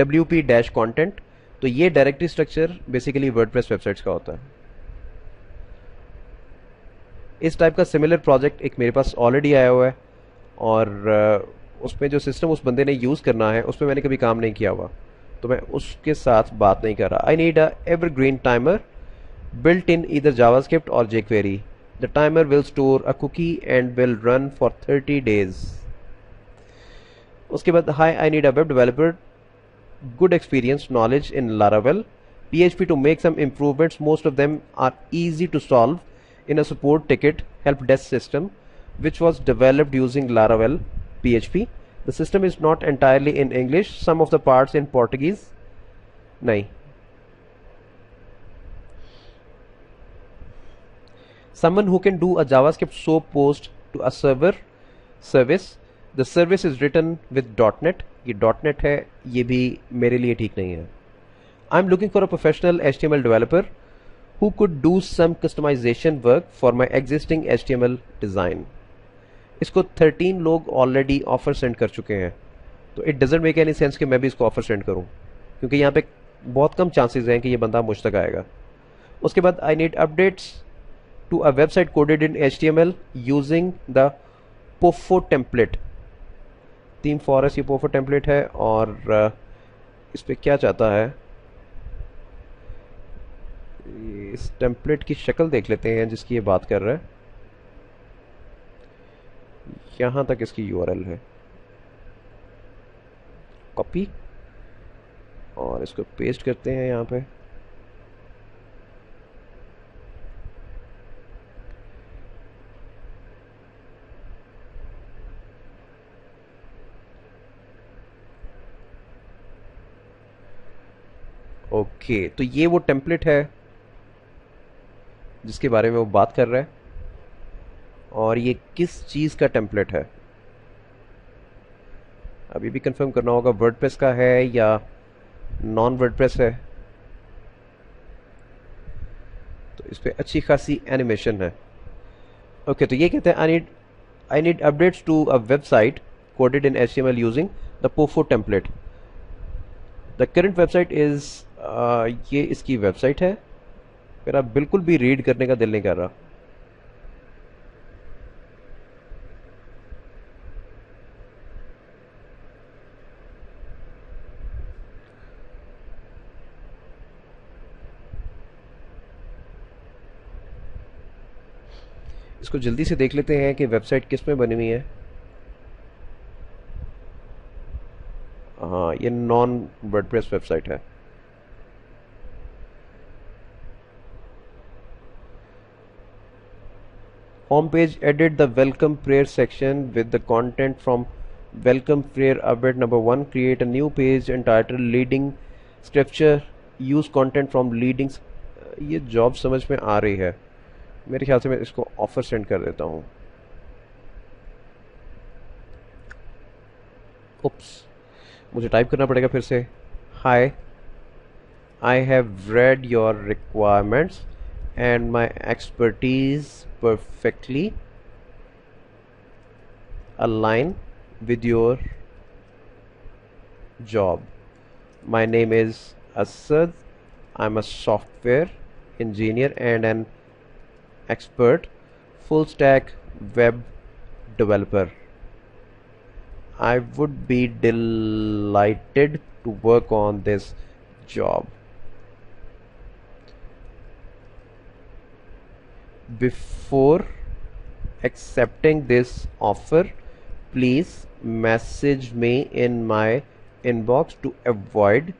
WP-content. तो ये directory structure basically WordPress websites का होता है। इस type का similar project एक मेरे पास already आया हुआ है, और उसमें जो सिस्टम उस बंदे ने यूज़ करना है उस पर मैंने कभी काम नहीं किया हुआ, तो मैं उसके साथ बात नहीं कर रहा। I need a evergreen timer built in either JavaScript or jQuery. The timer will store a cookie and will run for 30 days. उसके बाद hi, I need a web developer, good experience, knowledge in Laravel, PHP to make some improvements. Most of them are easy to solve in a support ticket help desk system which was developed using Laravel PHP. The system is not entirely in English, some of the parts in Portuguese. नहीं, someone who can do a JavaScript SOAP post to a server service. The service is written with .NET. ये .NET है, ये भी मेरे लिए ठीक नहीं है. I'm looking for a professional HTML developer who could do some customization work for my existing HTML design. इसको 13 लोग ऑलरेडी ऑफर सेंड कर चुके हैं, तो it doesn't make any sense कि मैं भी इसको ऑफर सेंड करूं, क्योंकि यहाँ पे बहुत कम चांसेस हैं कि ये बंदा मुझ तक आएगा. उसके बाद आई need updates to a website coded in HTML using the POFO template. Theme forest ये POFO template है, और इस पे क्या चाहता है, इस टेम्पलेट की शक्ल देख लेते हैं जिसकी ये बात कर रहा है. यहाँ तक इसकी URL है, कॉपी, और इसको पेस्ट करते हैं यहाँ पे. ओके, तो ये वो टेम्पलेट है जिसके बारे में वो बात कर रहा है, और ये किस चीज़ का टेम्पलेट है अभी भी कंफर्म करना होगा, वर्डप्रेस का है या नॉन वर्डप्रेस है. तो इस पे अच्छी खासी एनिमेशन है. ओके, तो ये कहते हैं I need updates to a website coded in HTML using the POFO template. The current website is, ये इसकी वेबसाइट है. मेरा बिल्कुल भी रीड करने का दिल नहीं कर रहा. इसको जल्दी से देख लेते हैं कि वेबसाइट किस में बनी हुई है. हाँ, ये नॉन वर्डप्रेस वेबसाइट है. Home page, edit the welcome prayer section with the content from welcome prayer update number 1. Create a new page entitled leading scripture. Use content from leading. ये जॉब समझ में आ रही है. मेरे ख्याल से मैं इसको ऑफर सेंड कर देता हूँ. उप्स, मुझे टाइप करना पड़ेगा फिर से. Hi, I have read your requirements and my expertise perfectly align with your job. My name is Asad. I'm a software engineer and an expert full stack web developer. I would be delighted to work on this job. Before accepting this offer, please message me in my inbox to avoid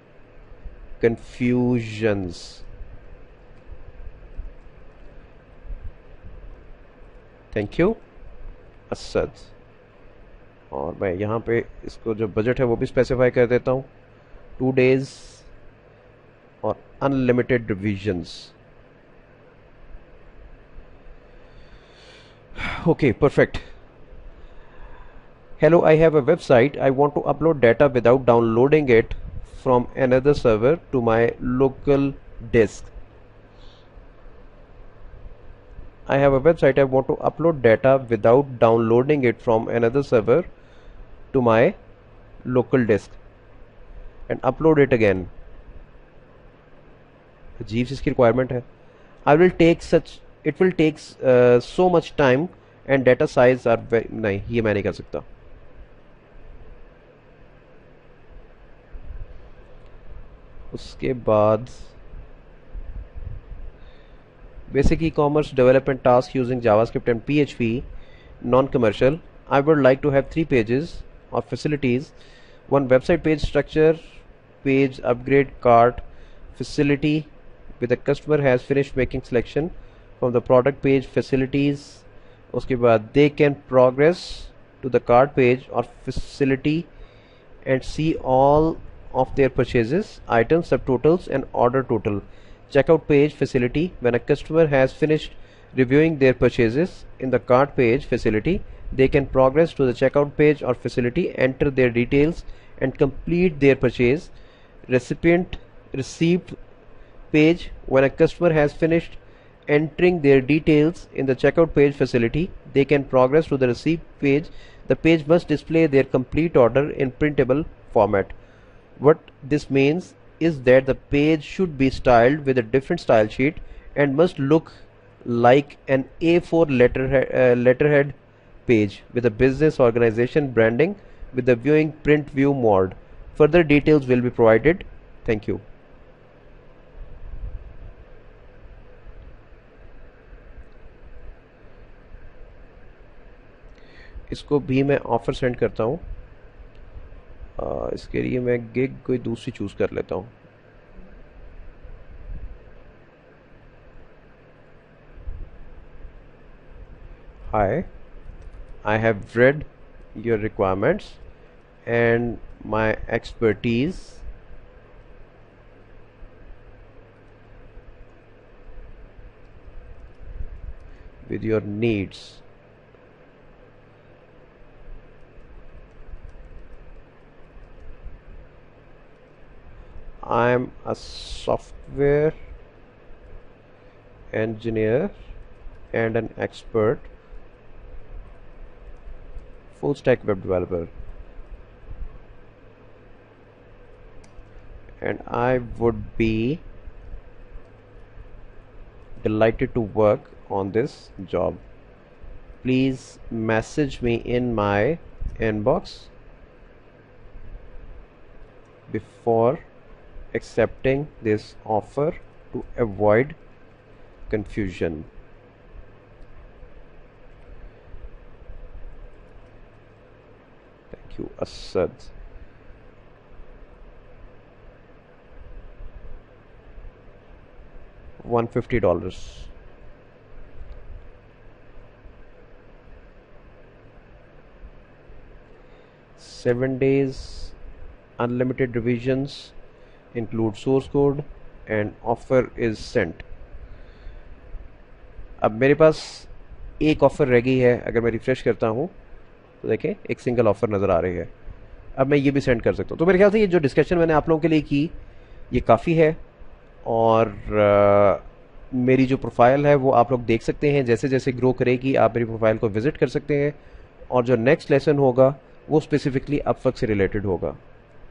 confusions. Thank you, Asad. और मैं यहाँ पे इसको जो budget है वो भी specify कर देता हूँ. 2 days और unlimited revisions. Okay, perfect. Hello, I have a website. I want to upload data without downloading it from another server to my local disk. I have a website. I want to upload data without downloading it from another server to my local disk and upload it again. अजीब सी इसकी requirement है. I will take such it will take so much time and data size are very, नहीं ये मैं नहीं कर सकता. उसके बाद basic e-commerce development task using JavaScript and PHP, non-commercial. I would like to have 3 pages or facilities. One website page structure, page upgrade cart, facility with the customer has finished making selection from the product page, facilities. उसके बाद they can progress to the cart page or facility and see all of their purchases, items, subtotals and order total. Checkout page, facility when a customer has finished reviewing their purchases. In the cart page, facility, they can progress to the checkout page or facility, enter their details and complete their purchase. Receipt page when a customer has finished entering their details in the checkout page, facility, they can progress to the receipt page. The page must display their complete order in printable format. What this means is that the page should be styled with a different style sheet and must look like an A4 letterhead page with a business organization branding with the viewing print view mode. Further details will be provided. Thank you. इसको भी मैं offer send करता हूँ. इसके लिए मैं gig कोई दूसरी चूज़ कर लेता हूँ. Hi, I have read your requirements and my expertise with your needs. I am a software engineer and an expert full stack web developer, and I would be delighted to work on this job. Please message me in my inbox before accepting this offer to avoid confusion. Thank you, Asad. $150. Seven days, unlimited revisions, include source code and offer is sent. अब मेरे पास एक offer रह गई है. अगर मैं refresh करता हूँ तो देखें एक सिंगल ऑफ़र नज़र आ रही है. अब मैं ये भी सेंड कर सकता हूँ. तो मेरे ख्याल से ये जो डिस्कशन मैंने आप लोगों के लिए की ये काफ़ी है. और मेरी जो प्रोफाइल है वो आप लोग देख सकते हैं. जैसे जैसे ग्रो करेगी आप मेरी प्रोफाइल को विज़िट कर सकते हैं. और जो नेक्स्ट लेसन होगा वो स्पेसिफिकली अपवर्क से रिलेटेड होगा.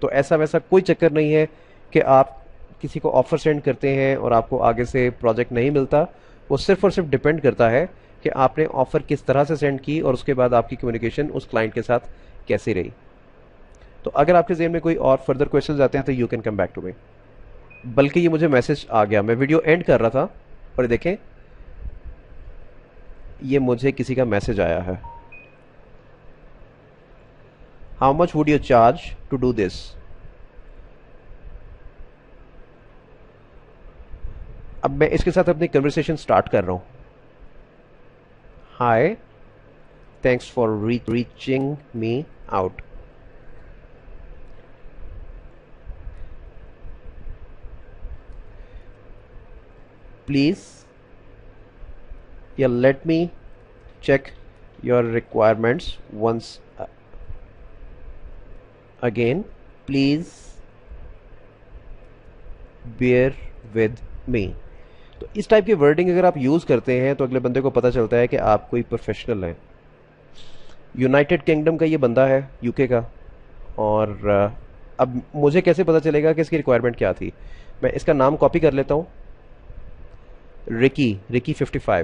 तो ऐसा वैसा कोई चक्कर नहीं है कि आप किसी को ऑफ़र सेंड करते हैं और आपको आगे से प्रोजेक्ट नहीं मिलता. वो सिर्फ़ और सिर्फ डिपेंड करता है कि आपने ऑफ़र किस तरह से सेंड की और उसके बाद आपकी कम्युनिकेशन उस क्लाइंट के साथ कैसी रही. तो अगर आपके ज़हन में कोई और फर्दर क्वेश्चंस आते हैं तो you can come back to me. बल्कि ये मुझे मैसेज आ गया, मैं वीडियो एंड कर रहा था और देखें ये मुझे किसी का मैसेज आया है. How much would you charge to do this? अब मैं इसके साथ अपनी कन्वर्सेशन स्टार्ट कर रहा हूं. Hi, thanks for reaching me out. Please let me check your requirements once again. Please bear with me. तो इस टाइप की वर्डिंग अगर आप यूज़ करते हैं तो अगले बंदे को पता चलता है कि आप कोई प्रोफेशनल हैं. यूनाइटेड किंगडम का ये बंदा है, यूके का. और अब मुझे कैसे पता चलेगा कि इसकी रिक्वायरमेंट क्या थी? मैं इसका नाम कॉपी कर लेता हूँ Ricky 55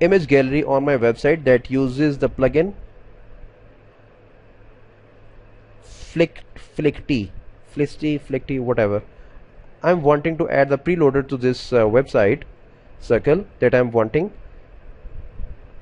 image gallery on my website that uses the plugin Flickty, whatever. I'm wanting to add the preloader to this website circle that I'm wanting.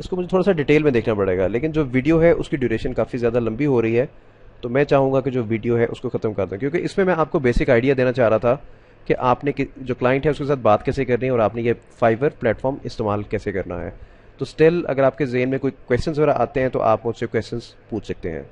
इसको मुझे थोड़ा सा डिटेल में देखना पड़ेगा, लेकिन जो वीडियो है उसकी ड्यूरेशन काफ़ी ज़्यादा लंबी हो रही है, तो मैं चाहूँगा कि जो वीडियो है उसको ख़त्म कर दें, क्योंकि इसमें मैं आपको बेसिक आइडिया देना चाह रहा था कि आपने जो क्लाइंट है उसके साथ बात कैसे करनी है और आपने ये फाइवर प्लेटफॉर्म इस्तेमाल कैसे करना है। तो स्टिल अगर आपके जहन में कोई क्वेश्चंस वगैरह आते हैं तो आप मुझसे क्वेश्चंस पूछ सकते हैं।